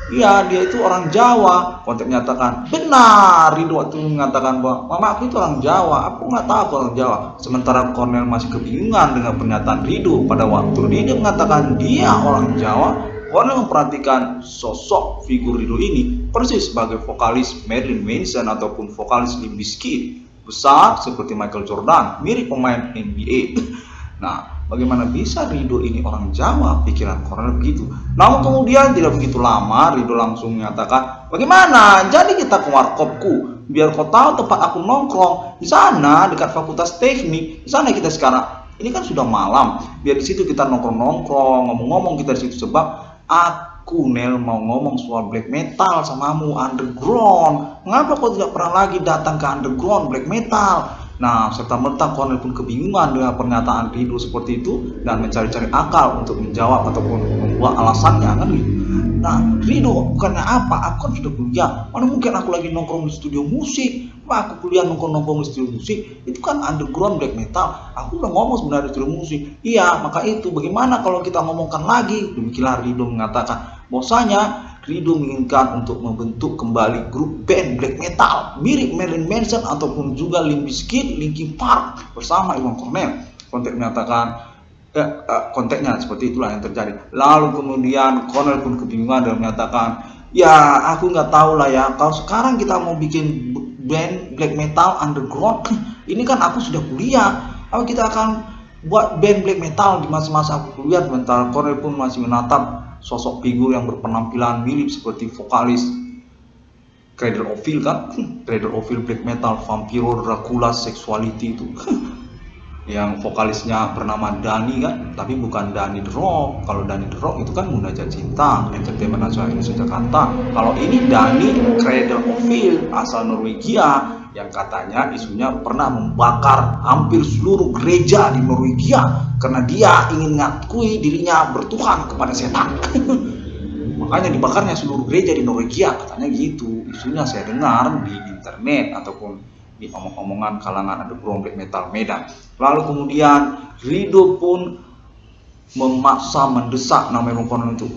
Ya, dia itu orang Jawa. Kontek menyatakan, benar. Rido waktu mengatakan bahwa mama aku itu orang Jawa. Aku nggak tahu orang Jawa. Sementara Cornel masih kebingungan dengan pernyataan Rido. Pada waktu dia mengatakan dia orang Jawa, Cornel memperhatikan sosok figur Rido ini persis sebagai vokalis Marilyn Manson ataupun vokalis Limp Bizkit. Besar seperti Michael Jordan, mirip pemain NBA. Nah, bagaimana bisa Rido ini orang Jawa? Pikiran Cornel begitu. Namun kemudian tidak begitu lama, Rido langsung menyatakan, bagaimana? Jadi kita ke warkopku, biar kau tahu tempat aku nongkrong. Di sana dekat Fakultas Teknik. Di sana kita sekarang. Ini kan sudah malam. Biar di situ kita nongkrong-nongkrong, ngomong-ngomong kita di situ, sebab aku Nel mau ngomong soal black metal samamu, underground. Mengapa kau tidak pernah lagi datang ke underground black metal? Nah, serta-merta Cornel pun kebingungan dengan pernyataan Rido seperti itu dan mencari-cari akal untuk menjawab ataupun membuat alasannya kan gitu. Nah, Rido bukannya apa? Aku kan sudah kuliah. Mana mungkin aku lagi nongkrong di studio musik? Aku kuliah nongkrong di studio musik. Itu kan underground black metal. Aku udah ngomong sebenarnya di studio musik. Iya, maka itu bagaimana kalau kita ngomongkan lagi? Demikianlah Rido mengatakan. Bahwasanya Rido menginginkan untuk membentuk kembali grup band black metal mirip Marilyn Manson ataupun juga Limp Bizkit, Linkin Park bersama Iwan Cornel. Kontek menyatakan konteksnya seperti itulah yang terjadi. Lalu kemudian Cornel pun kebingungan dan menyatakan, ya aku nggak tahu lah ya. Kalau sekarang kita mau bikin band black metal underground, ini kan aku sudah kuliah. Apa kita akan buat band black metal di masa-masa aku kuliah? Sementara Cornel pun masih menatap sosok figur yang berpenampilan mirip seperti vokalis Cradle of Filth kan, Cradle of Filth black metal, Vampiro, Dracula, Sexuality itu yang vokalisnya bernama Dani kan, tapi bukan Dani The Rock. Kalau Dani The Rock itu kan Munajat Cinta, Entertainment Nasional Indonesia Jakarta. Kalau ini Dani Cradle of Filth asal Norwegia, yang katanya isunya pernah membakar hampir seluruh gereja di Norwegia karena dia ingin mengakui dirinya bertuhan kepada setan. Makanya dibakarnya seluruh gereja di Norwegia, katanya gitu. Isunya saya dengar di internet ataupun di omong-omongan kalangan underground black metal Medan. Lalu kemudian Rido pun memaksa mendesak namanya Cornel itu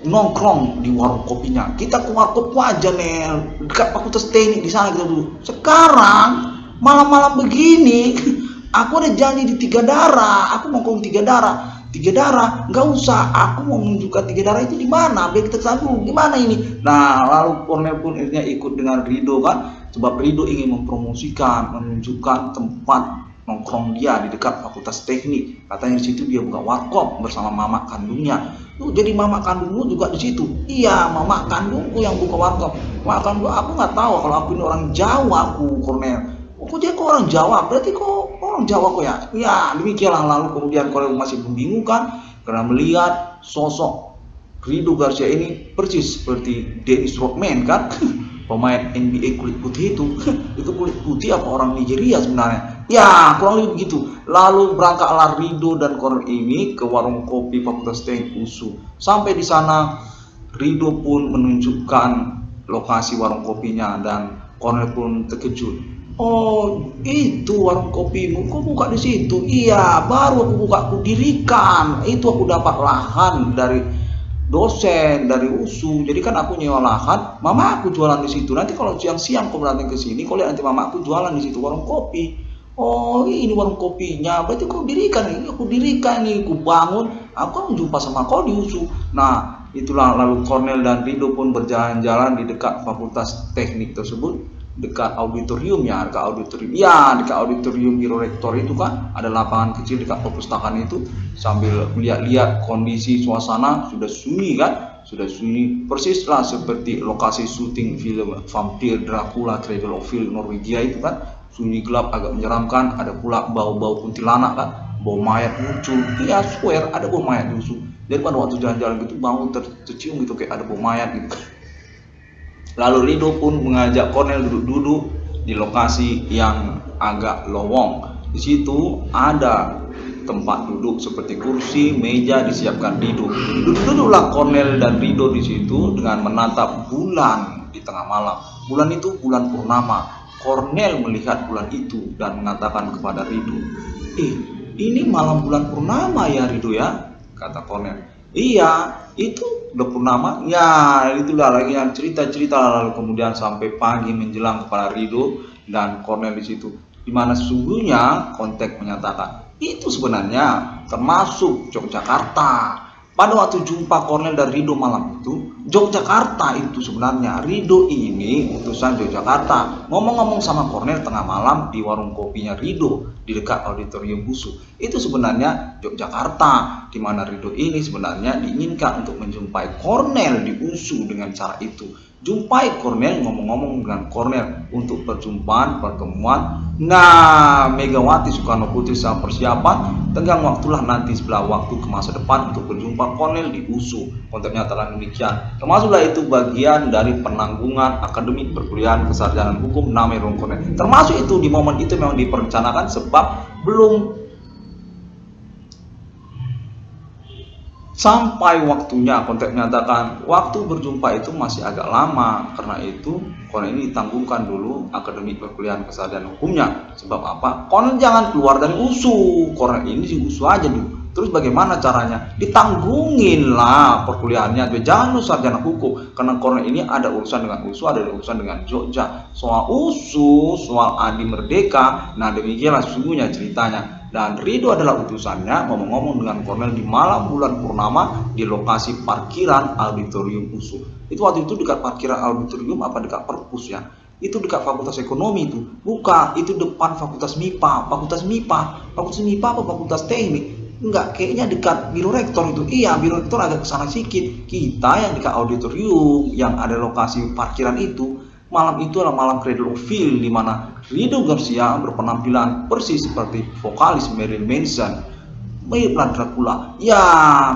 nongkrong di warung kopinya. Kita ke warkop aja Nel, dekat Fakultas Teknik di sana kita dulu. Sekarang malam-malam begini, aku ada janji di Tiga Darah. Aku nongkrong Tiga Darah. Tiga Darah, nggak usah, aku mau menunjukkan Tiga Darah itu di mana, biar kita tahu gimana ini. Nah, lalu Cornel pun akhirnya ikut dengan Rido kan, sebab Rido ingin mempromosikan, menunjukkan tempat nongkrong dia di dekat Fakultas Teknik. Katanya di situ dia buka warkop bersama mama kandungnya. Tuh, jadi mama kandungmu juga di situ? Iya, mama kandungku yang buka warkop. Mama kandung aku nggak tahu kalau aku ini orang Jawa, aku Cornel. Kok dia kok orang Jawa? Berarti kok orang Jawa kok ya? Ya, demikianlah. Lalu kemudian Cornel masih membingungkan karena melihat sosok Rido Garcia ini persis seperti Dennis Rodman kan, pemain NBA kulit putih itu. Itu kulit putih apa orang Nigeria sebenarnya? Ya, kurang lebih begitu. Lalu berangkatlah Rido dan Cornel ini ke warung kopi Fakultas Teknik USU. Sampai di sana Rido pun menunjukkan lokasi warung kopinya dan Cornel pun terkejut. Oh, itu warung kopimu, kok buka di situ? Iya, baru aku buka, aku dirikan. Itu aku dapat lahan dari dosen, dari USU. Jadi kan aku nyewa lahan, mama aku jualan di situ. Nanti kalau siang-siang kau datang ke sini, kau lihat nanti mama aku jualan di situ warung kopi. Oh, ini warung kopinya. Berarti kau dirikan ini, aku dirikan ini, aku bangun. Aku kan jumpa sama kau di USU. Nah, itulah lalu Cornel dan Rido pun berjalan-jalan di dekat Fakultas Teknik tersebut, dekat auditorium ya, dekat auditorium Biro Rektor itu kan ada lapangan kecil dekat perpustakaan itu. Sambil melihat-lihat kondisi suasana sudah sunyi kan, sudah sunyi persis lah seperti lokasi syuting film Vampir Dracula Cradle of Filth Norwegia itu kan, sunyi gelap agak menyeramkan. Ada pula bau-bau kuntilanak kan, bau mayat muncul. Iya, swear ada bau mayat muncul. Jadi pada waktu jalan-jalan gitu bau tercium gitu kayak ada bau mayat gitu. Lalu Rido pun mengajak Cornel duduk-duduk di lokasi yang agak lowong. Di situ ada tempat duduk seperti kursi, meja disiapkan Rido. Duduk-duduklah Cornel dan Rido di situ dengan menatap bulan di tengah malam. Bulan itu bulan purnama. Cornel melihat bulan itu dan mengatakan kepada Rido, ini malam bulan purnama ya Rido ya, kata Cornel. Iya, itu udah purnama. Ya, itulah lagi yang cerita-cerita. Lalu kemudian sampai pagi menjelang kepada Rido dan Cornel di situ. Di mana sesungguhnya konteks menyatakan itu sebenarnya termasuk Yogyakarta. Pada waktu jumpa Cornel dan Rido malam itu, Yogyakarta itu sebenarnya. Rido ini utusan Yogyakarta. Ngomong-ngomong sama Cornel tengah malam di warung kopinya Rido di dekat auditorium USU. Itu sebenarnya Yogyakarta, di mana Rido ini sebenarnya diinginkan untuk menjumpai Cornel di USU dengan cara itu. Jumpai Cornel, ngomong-ngomong dengan Cornel untuk pertemuan. Nah, Megawati Soekarno Putri sama persiapan tenggang waktulah nanti sebelah waktu ke masa depan untuk berjumpa Cornel di USU. Konteksnya telah demikian. Termasuklah itu bagian dari penanggungan akademik perkuliahan kesarjanaan hukum namanya Cornel. Termasuk itu di momen itu memang diperencanakan sebab belum sampai waktunya. Konteks menyatakan waktu berjumpa itu masih agak lama. Karena itu Cornel ini ditanggungkan dulu akademik perkuliahan kesarjanaan hukumnya. Sebab apa? Cornel jangan keluar dari USU. Cornel ini di USU aja dulu. Terus bagaimana caranya? Ditanggungin lah perkuliahannya. Jangan lu sarjana hukum. Karena Cornel ini ada urusan dengan USU, ada urusan dengan Jogja. Soal USU, soal Adi Merdeka. Nah, demikianlah sesungguhnya ceritanya. Dan Rido adalah utusannya ngomong-ngomong dengan Cornel di malam bulan purnama di lokasi parkiran auditorium USU. Itu waktu itu dekat parkiran auditorium apa dekat perpus ya? Itu dekat Fakultas Ekonomi itu. Bukan, itu depan Fakultas MIPA. Fakultas MIPA apa Fakultas Teknik? Enggak, kayaknya dekat Biro Rektor itu. Iya, Biro Rektor agak kesana sedikit. Kita yang dekat auditorium yang ada lokasi parkiran itu. Malam itu adalah malam Cradle of Filth di mana Rido Garcia berpenampilan persis seperti vokalis Marilyn Manson. Mirip Dracula. Ya,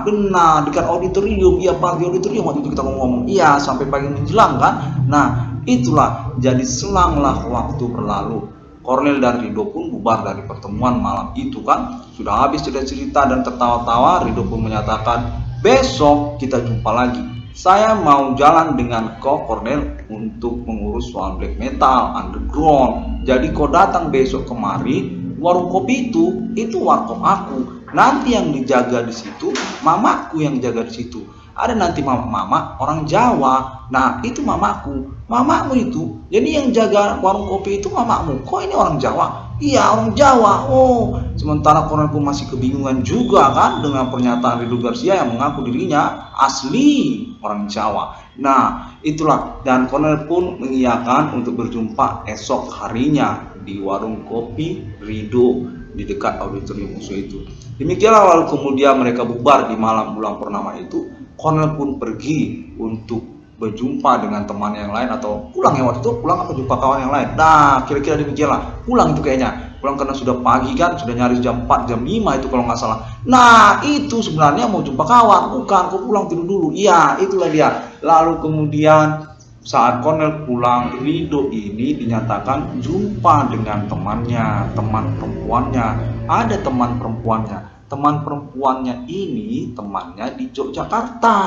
benar, dekat auditorium. Iya, pagi auditorium waktu itu kita ngomong. Iya, sampai pagi menjelang kan. Nah, itulah jadi selanglah waktu berlalu. Cornel dan Rido pun bubar dari pertemuan malam itu kan. Sudah habis cerita-cerita dan tertawa-tawa, Rido pun menyatakan, besok kita jumpa lagi. Saya mau jalan dengan kau Cornel untuk mengurus soal black metal, underground. Jadi kau datang besok kemari, warung kopi itu warkop aku. Nanti yang dijaga di situ, mamaku yang jaga di situ. Ada nanti mama orang Jawa. Nah, itu mamaku. Mamamu itu. Jadi yang jaga warung kopi itu mamamu. Kok ini orang Jawa? Iya, orang Jawa. Oh, sementara Cornel pun masih kebingungan juga kan dengan pernyataan Ridho Garcia yang mengaku dirinya asli orang Jawa. Nah, itulah, dan Cornel pun mengiyakan untuk berjumpa esok harinya di warung kopi Ridho di dekat auditorium USU itu. Demikianlah, lalu kemudian mereka bubar di malam bulan purnama itu. Cornel pun pergi untuk berjumpa dengan teman yang lain, atau pulang ya waktu itu, pulang apa jumpa kawan yang lain. Nah, kira-kira demikianlah, pulang itu kayaknya. Pulang karena sudah pagi kan, sudah nyaris jam 4, jam 5 itu kalau nggak salah. Nah, itu sebenarnya mau jumpa kawan, bukan, kok pulang tidur dulu. Iya, itulah dia. Lalu kemudian saat Cornel pulang, Ridho ini dinyatakan jumpa dengan temannya, teman perempuannya. Ada teman perempuannya. Teman perempuannya ini temannya di Yogyakarta.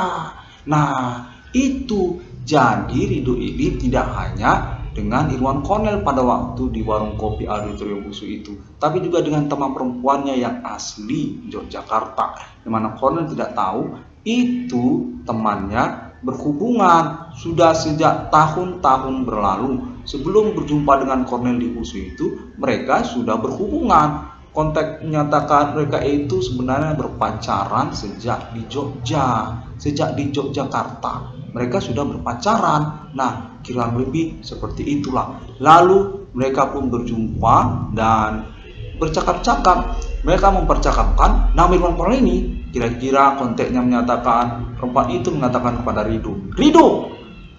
Nah, itu jadi Ridho ini tidak hanya dengan Irwan Cornel pada waktu di warung kopi auditorium USU itu, tapi juga dengan teman perempuannya yang asli Yogyakarta, di mana Cornel tidak tahu itu temannya berhubungan sudah sejak tahun-tahun berlalu. Sebelum berjumpa dengan Cornel di USU itu, mereka sudah berhubungan. Konteks menyatakan mereka itu sebenarnya berpacaran sejak di Jogja, sejak di Yogyakarta. Mereka sudah berpacaran. Nah, kurang lebih seperti itulah. Lalu mereka pun berjumpa dan bercakap-cakap. Mereka mempercakapkan nama Irwan Cornel ini. Kira-kira konteksnya menyatakan, perempuan itu mengatakan kepada Ridho, Ridho,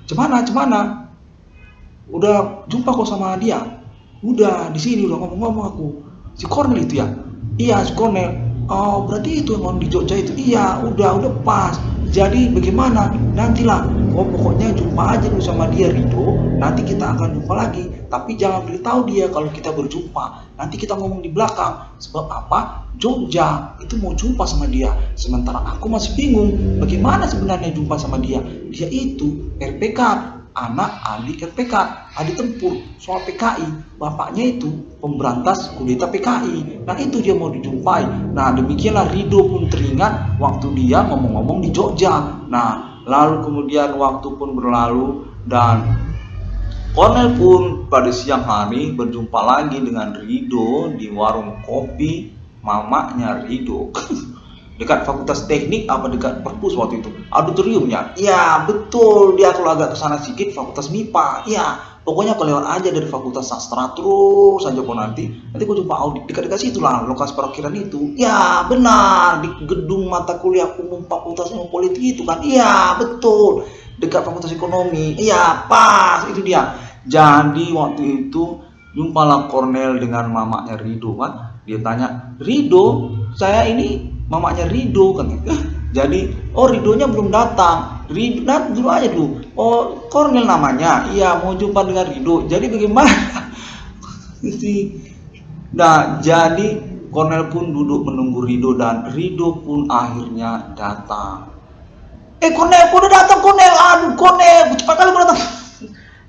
cemana? Udah jumpa kok sama dia? Udah di sini udah ngomong-ngomong aku. Si Cornel itu ya? Iya, si Cornel. Oh, berarti itu yang di Jogja itu. Iya, udah pas. Jadi bagaimana? Nantilah. Oh, pokoknya jumpa aja dulu sama dia, Ridho. Nanti kita akan jumpa lagi. Tapi jangan beritahu dia kalau kita berjumpa. Nanti kita ngomong di belakang. Sebab apa? Jogja itu mau jumpa sama dia. Sementara aku masih bingung bagaimana sebenarnya jumpa sama dia. Dia itu RPK, anak adik RPK, adik tempur soal PKI. Bapaknya itu pemberantas kudeta PKI. Nah, itu dia mau dijumpai. Nah, demikianlah Ridho pun teringat waktu dia ngomong-ngomong di Jogja. Nah, lalu kemudian waktu pun berlalu dan Cornel pun pada siang hari berjumpa lagi dengan Ridho di warung kopi mamanya Ridho. Dekat Fakultas Teknik apa dekat Perpus waktu itu, auditoriumnya. Ya betul, dia kalau agak kesana sedikit Fakultas MIPA. Ya, pokoknya kau lewat aja dari Fakultas Sastra terus saja kau nanti kau jumpa audit dekat-dekat situ lah, lokasi parkiran itu. Ya benar, di gedung mata kuliah umum Fakultas Ilmu Politik itu kan. Iya betul, dekat Fakultas Ekonomi. Iya pas, itu dia. Jadi waktu itu jumpalah Cornel dengan mamanya Ridho kan. Dia tanya, Ridho, saya ini mamanya Ridho kan. Jadi, oh Ridhonya belum datang. Ridho, datang dulu aja dulu. Oh, Cornel namanya. Iya, mau jumpa dengan Ridho. Jadi bagaimana? Nah, jadi Cornel pun duduk menunggu Ridho dan Ridho pun akhirnya datang. Cornel, kau udah datang Cornel. Aduh, Cornel, cepat kali kau datang.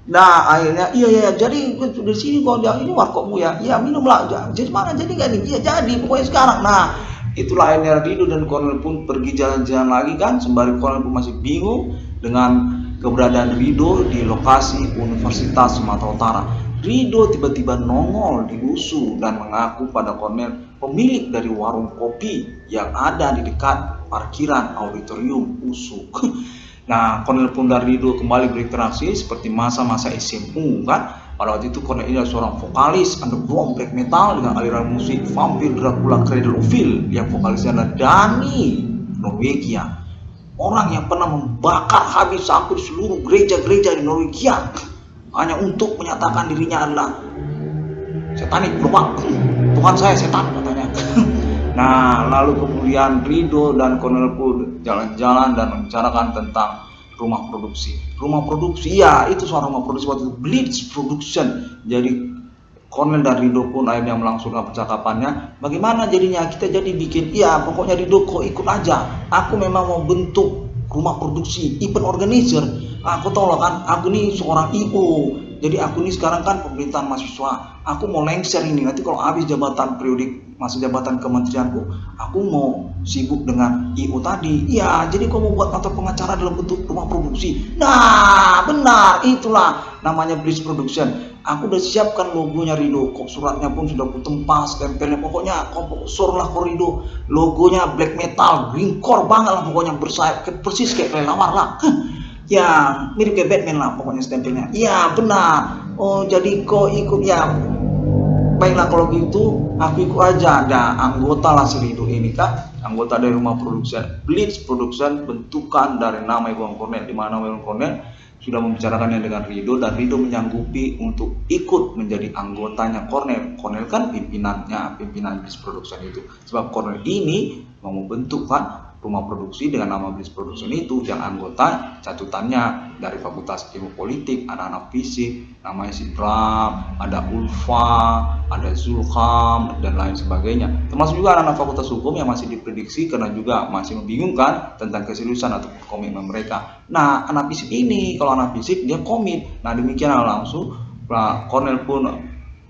Nah, akhirnya iya jadi di sini kok ini warkopmu ya. Iya, minumlah. Jadi mana jadi enggak nih? Iya, jadi pokoknya sekarang. Nah, itulah akhirnya Ridho dan Cornel pun pergi jalan-jalan lagi kan, sembari Cornel pun masih bingung dengan keberadaan Ridho di lokasi Universitas Sumatera Utara. Ridho tiba-tiba nongol di USU dan mengaku pada Cornel pemilik dari warung kopi yang ada di dekat parkiran auditorium USU. Nah, Cornel pun dan Ridho kembali berinteraksi seperti masa-masa SMU kan. Pada waktu itu Cornel ini adalah seorang vokalis underground black metal dengan aliran musik vampir Dracula Cradle of Filth yang vokalisnya adalah Dani Norwegia. Orang yang pernah membakar habis hampir seluruh gereja-gereja di Norwegia hanya untuk menyatakan dirinya adalah satanik, berubah. Tuhan saya setan katanya. Nah, lalu kemudian Ridho dan Cornel pun jalan-jalan dan membicarakan tentang rumah produksi. Rumah produksi, ya itu suara rumah produksi waktu itu, Blitz Production. Jadi Cornel dan Ridho pun akhirnya melangsungkan percakapannya. Bagaimana jadinya kita jadi bikin, ya pokoknya Ridho kok ikut aja. Aku memang mau bentuk rumah produksi, event organizer. Aku tahu lah kan, aku nih seorang IO. Jadi aku ini sekarang kan pemerintahan mahasiswa, aku mau lengser ini, nanti kalau habis jabatan periodik masa jabatan kementerianku, aku mau sibuk dengan IO tadi. Ya, jadi kau mau buat kantor pengacara dalam bentuk rumah produksi. Nah, benar, itulah namanya Blitz Production. Aku udah siapkan logonya Rido, kok suratnya pun sudah aku tempas, tempelnya, pokoknya sur lah Rido, logonya black metal, green core banget lah, pokoknya bersayap, persis kayak kelelawar lah. Ya, mirip kayak Batman lah pokoknya stempelnya. Ya, benar. Oh, jadi kok ikut ya. Baiklah kalau gitu, aku ikut aja. Ada anggota lah si Rido ini kan, anggota dari rumah produksi Blitz Production, bentukan dari nama Iwan Cornel, di mana Iwan Cornel sudah membicarakannya dengan Rido dan Rido menyanggupi untuk ikut menjadi anggotanya Cornel. Cornel kan pimpinan Blitz Production itu. Sebab Cornel ini mau membentukkan rumah produksi dengan nama Blitz Production itu, yang anggota catutannya dari Fakultas Ilmu Politik, ada anak fisik namanya si Bram, ada Ulfa, ada Zulham dan lain sebagainya, termasuk juga anak Fakultas Hukum yang masih diprediksi karena juga masih membingungkan tentang keseriusan atau komitmen mereka. Nah, anak fisik ini, kalau anak fisik dia komit. Nah, demikian langsung Pak Cornel pun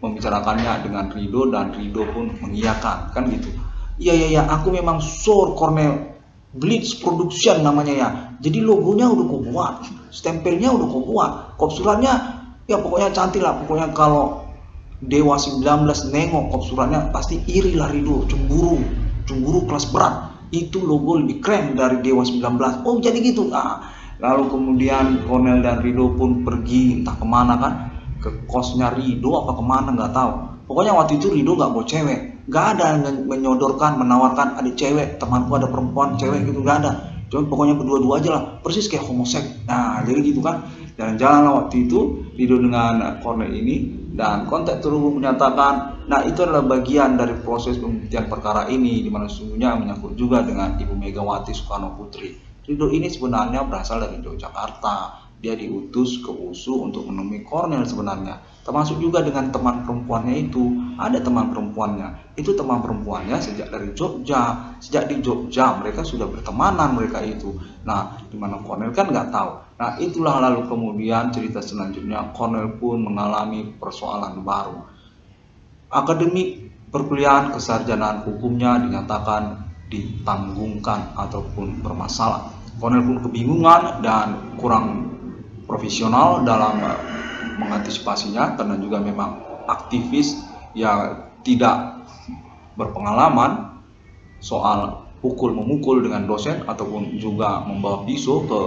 membicarakannya dengan Rido dan Rido pun mengiyakan, kan gitu. Iya, aku memang sur Cornel, Blitz Production namanya ya. Jadi logonya udah kau buat, stempelnya udah kau buat, kop suratnya ya pokoknya cantik lah. Pokoknya kalau Dewa 19 nengok kop suratnya pasti iri lah Rido, cemburu kelas berat. Itu logo lebih keren dari Dewa 19. Oh, jadi gitu. Nah, lalu kemudian Cornel dan Rido pun pergi entah kemana kan, ke kosnya Rido apa kemana nggak tahu. Pokoknya waktu itu Rido nggak bawa cewek, nggak ada yang menyodorkan, menawarkan ada cewek, temanku ada perempuan cewek gitu, nggak ada. Cuma pokoknya berdua-dua aja lah, persis kayak homoseks. Nah, jadi gitu kan. Jalan-jalan lah waktu itu Rido dengan Cornel ini, dan kontak terhubung menyatakan, nah itu adalah bagian dari proses pembuktian perkara ini, di mana sesungguhnya menyangkut juga dengan Ibu Megawati Soekarno Putri. Rido ini sebenarnya berasal dari Yogyakarta. Dia diutus ke USU untuk menemui Cornel sebenarnya, termasuk juga dengan teman perempuannya itu. Ada teman perempuannya, itu teman perempuannya sejak dari Jogja. Sejak di Jogja mereka sudah bertemanan mereka itu. Nah, dimana Cornel kan nggak tahu. Nah, itulah lalu kemudian cerita selanjutnya, Cornel pun mengalami persoalan baru. Akademik perkuliahan kesarjanaan hukumnya dinyatakan ditanggungkan ataupun bermasalah. Cornel pun kebingungan dan kurang profesional dalam mengantisipasinya, karena juga memang aktivis yang tidak berpengalaman soal pukul memukul dengan dosen ataupun juga membawa pisau ke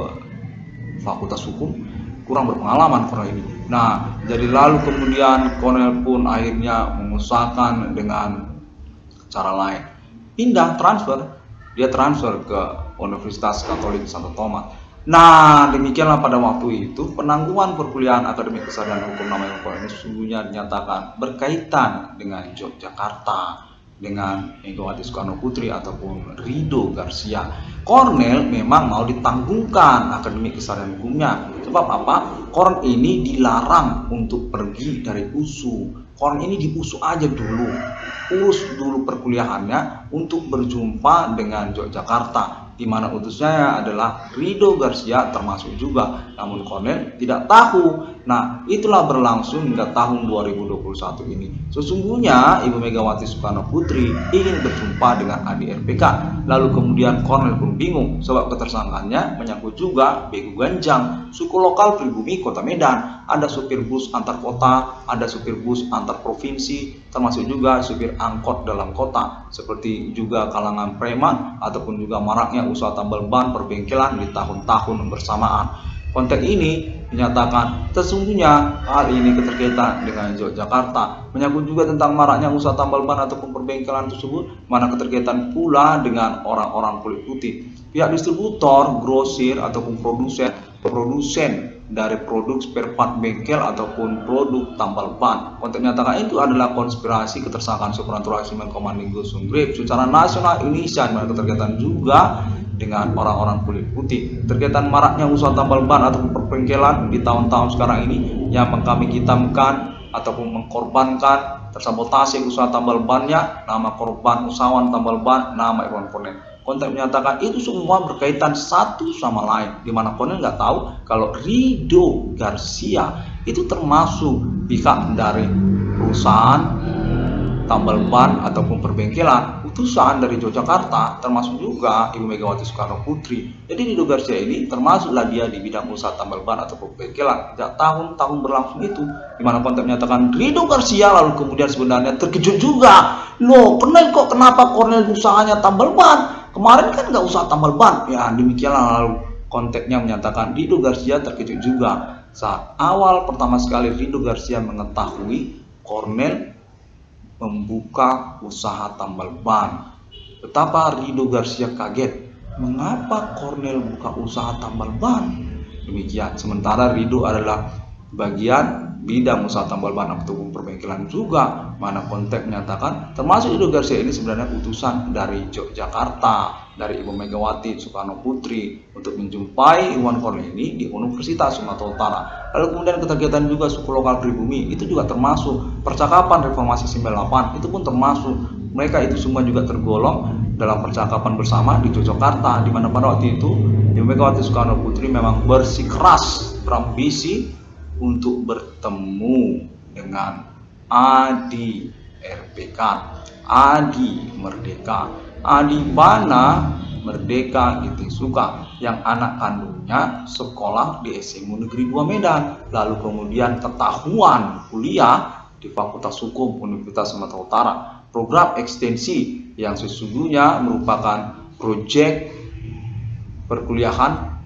Fakultas Hukum, kurang berpengalaman Cornel ini. Nah, jadi lalu kemudian Cornel pun akhirnya mengusahakan dengan cara lain, dia transfer ke Universitas Katolik Santo Thomas. Nah, demikianlah pada waktu itu penangguhan perkuliahan akademik kesarjanaan hukum namanya ini sesungguhnya dinyatakan berkaitan dengan Yogyakarta, dengan Megawati Soekarno Putri ataupun Rido Garcia. Cornel memang mau ditanggungkan akademik kesarjanaan hukumnya. Sebab apa? Cornel ini dilarang untuk pergi dari USU. Cornel ini di USU aja dulu, urus dulu perkuliahannya untuk berjumpa dengan Yogyakarta, di mana utusnya adalah Rido Garcia termasuk juga. Namun Cornel tidak tahu. Nah, itulah berlangsung hingga tahun 2021 ini. Sesungguhnya Ibu Megawati Soekarno Putri ingin berjumpa dengan ADRPK. Lalu kemudian Cornel pun bingung sebab ketersangkaannya menyangkut juga Begu Ganjang, suku lokal pribumi Kota Medan. Ada supir bus antar kota, ada supir bus antar provinsi, termasuk juga supir angkot dalam kota, seperti juga kalangan preman ataupun juga maraknya usaha tambal ban perbengkelan di tahun-tahun bersamaan. Konteks ini dinyatakan sesungguhnya hal ini keterkaitan dengan Yogyakarta, menyangkut juga tentang maraknya usaha tambal ban ataupun perbengkelan tersebut, mana keterkaitan pula dengan orang-orang kulit putih. Pihak distributor, grosir ataupun produsen dari produk spare part bengkel ataupun produk tambal ban. Konteks menyatakan itu adalah konspirasi ketersangkaan supranatural Menkomandingo Sumgrip secara nasional Indonesia, mana keterkaitan juga dengan orang-orang kulit putih. Terkaitan maraknya usaha tambal ban ataupun perbengkelan di tahun-tahun sekarang ini yang kami hitamkan ataupun mengkorbankan tersabotase usaha tambal bannya, nama korban usahawan tambal ban, nama Iwan Cornel. Konteks menyatakan itu semua berkaitan satu sama lain, di mana Cornel nggak tahu kalau Rido Garcia itu termasuk pihak dari perusahaan tambal ban ataupun perbengkelan, utusan dari Yogyakarta, termasuk juga Ibu Megawati Soekarno Putri. Jadi Rido Garcia ini termasuklah dia di bidang usaha tambal ban atau perbengkelan sejak tahun-tahun berlangsung itu, di mana konten menyatakan Rido Garcia, lalu kemudian sebenarnya terkejut juga, loh kenapa Kornel usahanya tambal ban, kemarin kan nggak usah tambal ban. Ya demikianlah, lalu konteksnya menyatakan Rido Garcia terkejut juga saat awal pertama sekali Rido Garcia mengetahui Kornel membuka usaha tambal ban. Betapa Rido Garcia kaget, mengapa Kornel buka usaha tambal ban? Demikian. Sementara Rido adalah bagian bidang usaha tambal ban ataupun perbengkelan juga, mana konteks menyatakan termasuk Rido Garcia ini sebenarnya utusan dari Yogyakarta, dari Ibu Megawati Soekarno Putri untuk menjumpai Iwan Kornel ini di Universitas Sumatera Utara. Lalu kemudian keterkaitan juga suku lokal pribumi itu juga termasuk percakapan reformasi 98, itu pun termasuk. Mereka itu semua juga tergolong dalam percakapan bersama di Yogyakarta, di mana pada waktu itu Ibu Megawati Soekarno Putri memang bersikeras berambisi untuk bertemu dengan Adi RPK, Adi Merdeka, Adi Bana Merdeka Giting Suka, yang anak kandungnya sekolah di SMU Negeri 2 Medan, lalu kemudian ketahuan kuliah di Fakultas Hukum Universitas Sumatera Utara, program ekstensi yang sesungguhnya merupakan proyek perkuliahan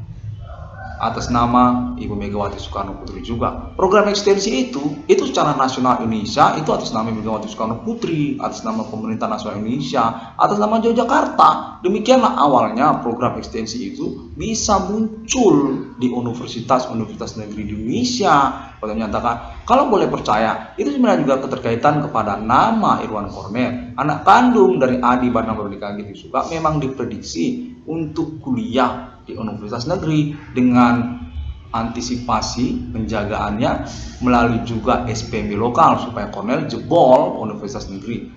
atas nama Ibu Megawati Soekarno Putri juga. Program ekstensi itu secara nasional Indonesia itu atas nama Megawati Soekarno Putri, atas nama pemerintah nasional Indonesia, atas nama Yogyakarta. Demikianlah awalnya program ekstensi itu bisa muncul di universitas-universitas negeri di Indonesia. Pada menyatakan, kalau boleh percaya, itu sebenarnya juga keterkaitan kepada nama Irwan Kornel, anak kandung dari Adi Bana Merdeka Giting Suka, memang diprediksi untuk kuliah di universitas negeri dengan antisipasi penjagaannya melalui juga SPM lokal supaya Kornel jebol universitas negeri.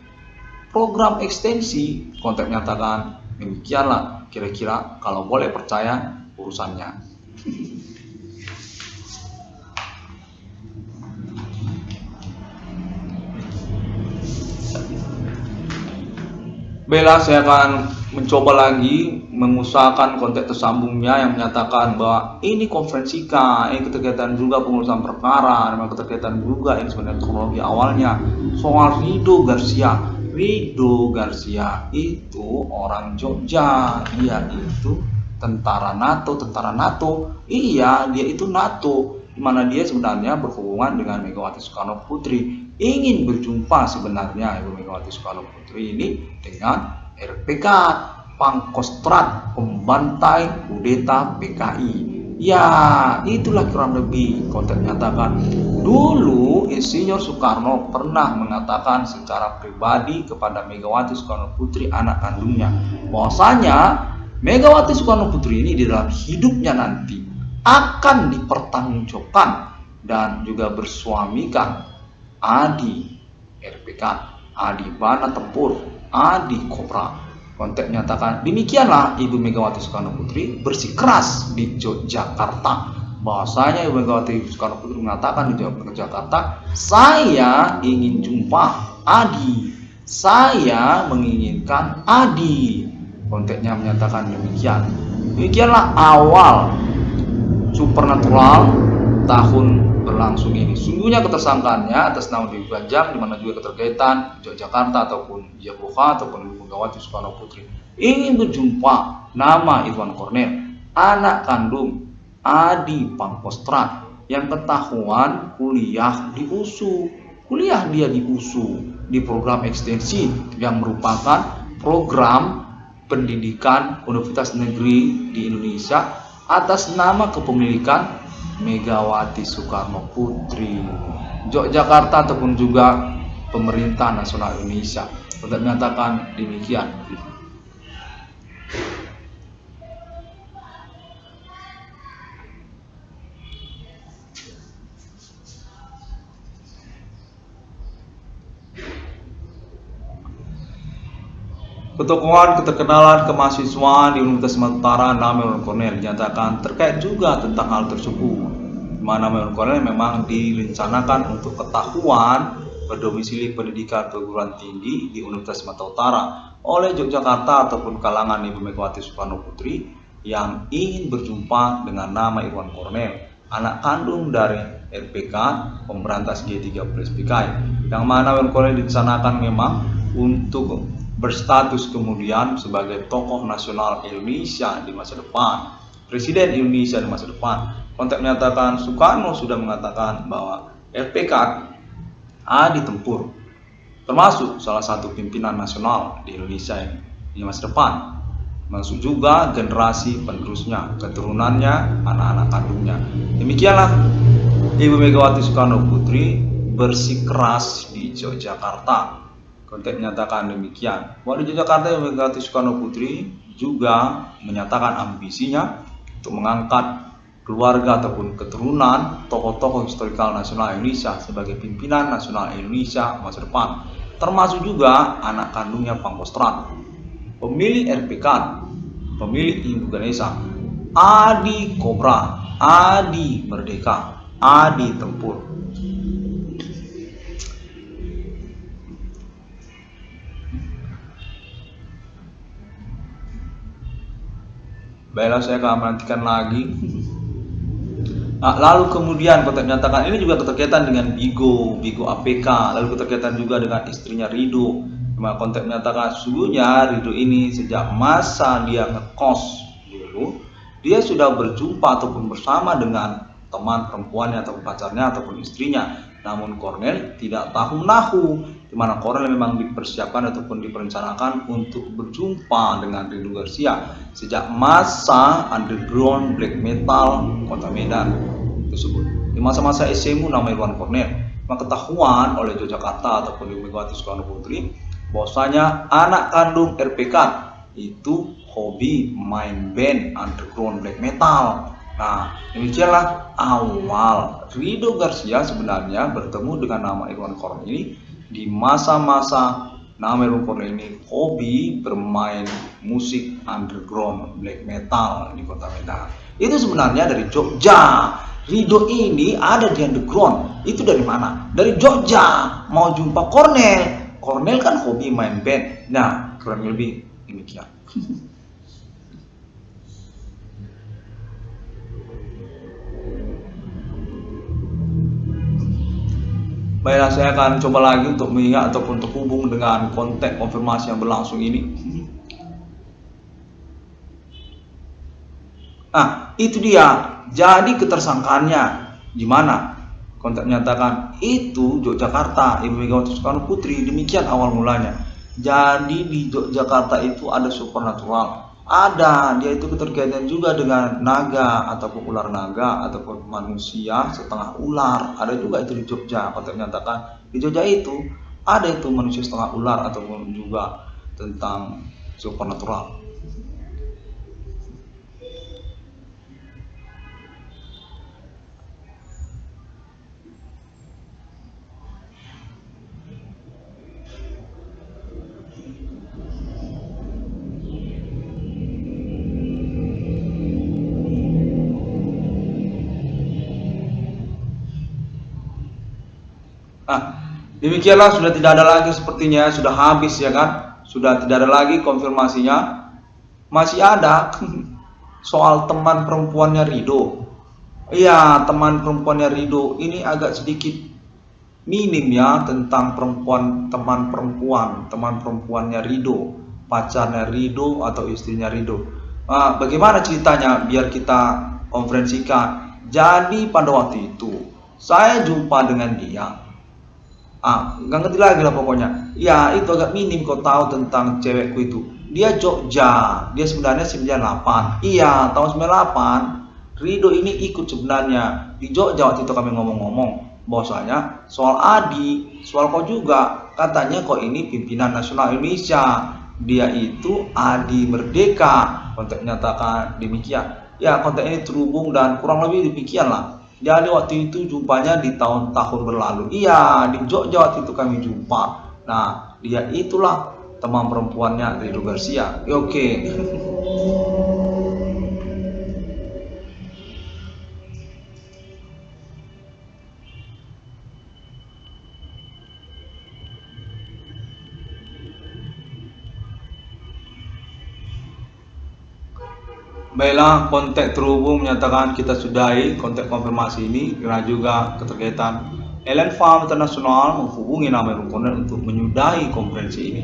Program ekstensi konteks menyatakan demikianlah kira-kira kalau boleh percaya urusannya. Bella, saya akan mencoba lagi mengusahakan konteks tersambungnya yang menyatakan bahwa ini konferensi K, ini keterkaitan juga pengurusan perkara, memang keterkaitan juga ini sebenarnya kronologi awalnya soal Rido Garcia. Rido Garcia itu orang Jogja, dia itu tentara NATO. Iya, dia itu NATO, di mana dia sebenarnya berhubungan dengan Megawati Soekarno Putri, ingin berjumpa sebenarnya Ibu Megawati Soekarno Putri ini dengan RPK, Pangkostrat, pembantai kudeta PKI. Ya, itulah kurang lebih konteks menyatakan. Dulu Insinyur Soekarno pernah mengatakan secara pribadi kepada Megawati Soekarno Putri, anak kandungnya, bahwasanya Megawati Soekarno Putri ini di dalam hidupnya nanti akan dipertanggungjawabkan dan juga bersuamikan Adi RPK, Adi Bana Tempur, Adi Kobra. Konteks menyatakan demikianlah Ibu Megawati Soekarno Putri bersikeras di Yogyakarta, bahwasanya Ibu Megawati Soekarno Putri mengatakan di Yogyakarta, saya ingin jumpa Adi, saya menginginkan Adi. Konteksnya menyatakan demikian. Demikianlah awal supernatural tahun berlangsung ini. Sungguhnya ketersangkaannya atas nama Dewi Bajang, di mana juga keterkaitan Yogyakarta ataupun Yogyakarta ataupun Ibu Megawati Soekarno Putri ingin berjumpa nama Irwan Kornel, anak kandung Adi Pangkostrat, yang ketahuan kuliah di USU. Kuliah dia di USU di program ekstensi yang merupakan program pendidikan universitas negeri di Indonesia atas nama kepemilikan Megawati Soekarno Putri, Yogyakarta ataupun juga pemerintah nasional Indonesia. Untuk menyatakan demikian. Ketokohan keterkenalan kemahasiswaan di Universitas Sumatera Utara nama Irwan Kornel dinyatakan terkait juga tentang hal tersebut. di mana Mayor Cornel memang direncanakan untuk ketahuan berdomisili pendidikan perguruan tinggi di Universitas Sumatera Utara oleh Yogyakarta ataupun kalangan Ibu Megawati Soekarno Putri yang ingin berjumpa dengan nama Irwan Cornel, anak kandung dari RPK pemberantas G30SPKI, yang mana Irwan Cornel direncanakan memang untuk berstatus kemudian sebagai tokoh nasional Indonesia di masa depan, presiden Indonesia di masa depan. Konteks menyatakan Soekarno sudah mengatakan bahwa RPK ditempur, termasuk salah satu pimpinan nasional di Indonesia ini di masa depan, masuk juga generasi penerusnya, keturunannya, anak-anak kandungnya. Demikianlah Ibu Megawati Soekarno Putri bersikeras di Yogyakarta. Konteks menyatakan demikian. Bahwa di Yogyakarta Ibu Megawati Soekarno Putri juga menyatakan ambisinya untuk mengangkat keluarga ataupun keturunan tokoh-tokoh historikal nasional Indonesia sebagai pimpinan nasional Indonesia masa depan, termasuk juga anak kandungnya Pangkostrat, pemilik RPK, pemilik Ibu Ganesha, Adi Kobra, Adi Merdeka, Adi Tempur. Baiklah, saya akan menantikan lagi. Lalu kemudian konteks menyatakan ini juga keterkaitan dengan Bigo APK, lalu keterkaitan juga dengan istrinya Rido. Konteks menyatakan sesungguhnya Rido ini sejak masa dia ngekos dulu, dia sudah berjumpa ataupun bersama dengan teman perempuannya ataupun pacarnya ataupun istrinya. Namun Cornel tidak tahu nahu, di mana Cornel memang dipersiapkan ataupun diperencanakan untuk berjumpa dengan Rindu Garcia sejak masa underground black metal Kota Medan tersebut. Di masa-masa SMU nama Irwan Cornel mengetahuan oleh Yogyakarta ataupun Ibu Megawati Soekarno Putri bahwasanya anak kandung RPK itu hobi main band underground black metal. Nah, demikianlah awal Rindu Garcia sebenarnya bertemu dengan nama Irwan Cornel ini di masa-masa nama Irwan Cornel ini hobi bermain musik underground black metal di Kota Medan. Itu sebenarnya dari Jogja. Rido ini ada di underground. Itu dari mana? Dari Jogja. Mau jumpa Cornel. Cornel kan hobi main band. Nah, kurang lebih demikian. Baiklah, saya akan coba lagi untuk mengingat ataupun terhubung dengan konteks konfirmasi yang berlangsung ini. Nah, itu dia. Jadi ketersangkaannya di mana? Konteks menyatakan itu Yogyakarta, Ibu Megawati Soekarno Putri. Demikian awal mulanya. Jadi di Yogyakarta itu ada supernatural. Ada, dia itu keterkaitan juga dengan naga ataupun ular naga ataupun manusia setengah ular. Ada juga itu di Jogja. Konteks menyatakan di Jogja itu ada itu manusia setengah ular ataupun juga tentang supernatural. Nah, demikianlah sudah tidak ada lagi sepertinya, sudah habis ya kan, sudah tidak ada lagi konfirmasinya. Masih ada soal teman perempuannya Rido. Iya, teman perempuannya Rido ini agak sedikit minim ya tentang teman perempuannya Rido, pacarnya Rido atau istrinya Rido. Bagaimana ceritanya biar kita konferensikan. Jadi pada waktu itu saya jumpa dengan dia. Nggak ngerti lagi lah pokoknya. Ya itu agak minim kau tahu tentang cewekku itu. Dia Jogja, dia sebenarnya 98. Iya, tahun 98 Rido ini ikut sebenarnya di Jogja waktu itu kami ngomong-ngomong. Bahwasanya soal Adi, soal kau juga. Katanya kau ini pimpinan nasional Indonesia. Dia itu Adi Merdeka. Konteks menyatakan demikian. Ya konteks ini terhubung dan kurang lebih demikian lah. Jadi waktu itu jumpanya di tahun-tahun berlalu. Iya, di Jogja waktu itu kami jumpa. Nah, dia itulah teman perempuannya Rindu Garcia. Oke. Baiklah, kontak terhubung menyatakan kita sudahi kontak konfirmasi ini karena juga keterkaitan Alien Farm Internasional menghubungi nama Runkonet untuk menyudahi konferensi ini.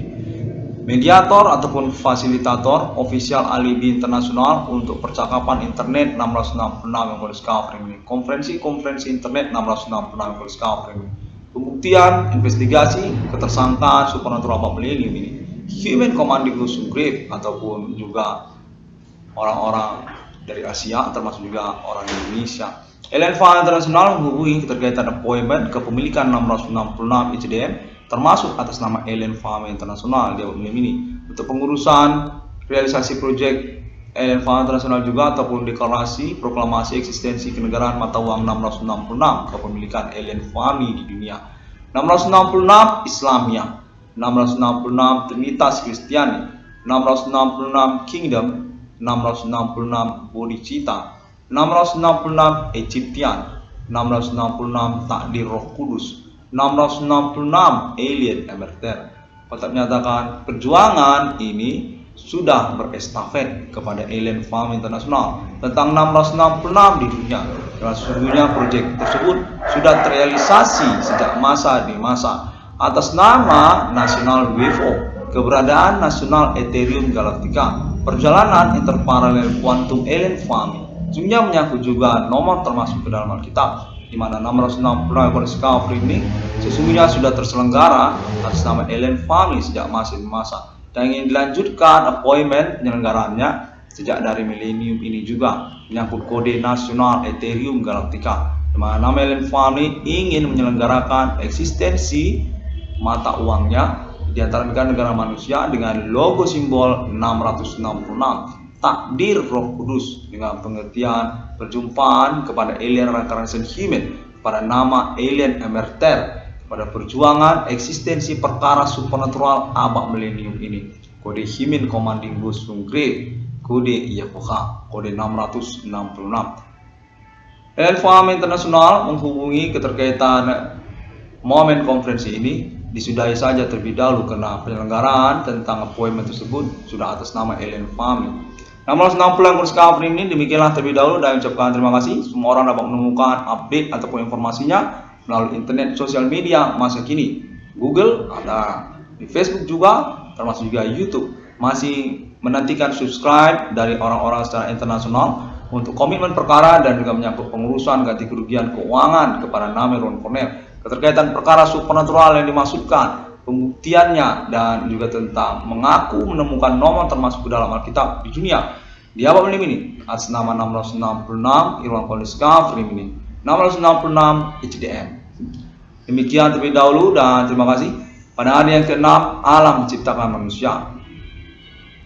Mediator ataupun fasilitator official alibi internasional untuk percakapan internet 666 yang discovery ini. Konferensi internet 666 yang discovery ini. Pembuktian, investigasi, ketersangkaan supernatural Abad Milenium ini. Human Commanding Ghost Grave ataupun juga orang-orang dari Asia termasuk juga orang Indonesia. Alien Farm Internasional menghubungi keterkaitan appointment kepemilikan 666 HDM termasuk atas nama Alien Farm Internasional di Abad Milenium ini untuk pengurusan realisasi proyek Alien Farm Internasional juga ataupun deklarasi proklamasi eksistensi kenegaraan mata uang 666 kepemilikan Alien Farm di dunia. 666 Islamia, 666 Trinitas Kristiani, 666 Kingdom, 666 Bodhicitta, 666 Egyptian, 666 Takdir Roh Kudus, 666 Alien Emerter. Kotak menyatakan perjuangan ini sudah berestafet kepada Alien Farm Internasional tentang 666 di dunia. Dan sesungguhnya proyek tersebut sudah terrealisasi sejak masa di masa atas nama National UFO, keberadaan National Ethereum Galactica, perjalanan interparalel quantum Alien Farm. Sesungguhnya menyangkut juga nomor termasuk ke dalam Alkitab, di mana 666 discovery ini sesungguhnya sudah terselenggara atas nama Alien Farm sejak masa di masa dan ingin dilanjutkan appointment penyelenggarannya sejak dari milenium ini juga menyangkut kode nasional Ethereum Galactica, di mana nama Alien Farm ini ingin menyelenggarakan eksistensi mata uangnya di antara negara manusia dengan logo simbol 666 takdir Roh Kudus dengan pengertian perjumpaan kepada alien reincarnation human pada nama Alien Emerter pada perjuangan eksistensi perkara supernatural abad milenium ini. Kode Human Commanding Ghost Grave, kode Yehovah, kode 666. Alien Farm Internasional menghubungi keterkaitan momen konferensi ini disudahi saja terlebih dahulu karena penyelenggaraan tentang appointment tersebut sudah atas nama Alien Farm. 660 yang discovery ini demikianlah terlebih dahulu dan ucapkan terima kasih. Semua orang dapat menemukan update ataupun informasinya melalui internet sosial media masa kini. Google ada, di Facebook juga, termasuk juga YouTube. Masih menantikan subscribe dari orang-orang secara internasional untuk komitmen perkara dan juga menyangkut pengurusan ganti kerugian keuangan kepada nama Ron Cornell. Keterkaitan perkara supernatural yang dimaksudkan, pembuktiannya dan juga tentang mengaku menemukan nomor termasuk ke dalam Alkitab di dunia di abad milenium ini atas nama 666 Irwan Koliska ini 666 HDM. Demikian terlebih dahulu dan terima kasih. Pada hari yang ke-6 alam menciptakan manusia.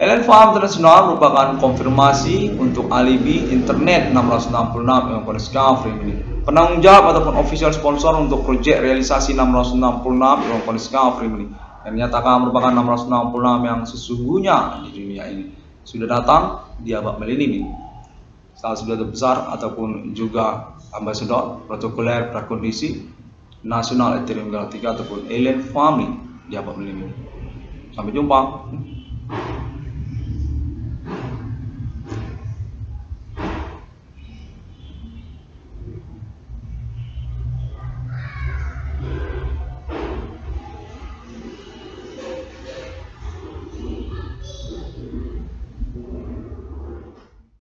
Alien Farm Internasional merupakan konfirmasi untuk alibi internet 666 Irwan Koliska ini. Penanggung jawab ataupun official sponsor untuk proyek realisasi 666 Irwan Koliska ini yang dinyatakan merupakan 666 yang sesungguhnya di dunia ini sudah datang di abad milenium ini. Salah satu besar ataupun juga ambasador protokoler prakondisi National Ethereum Galactica ataupun Alien Farm di abad milenium. Sampai jumpa.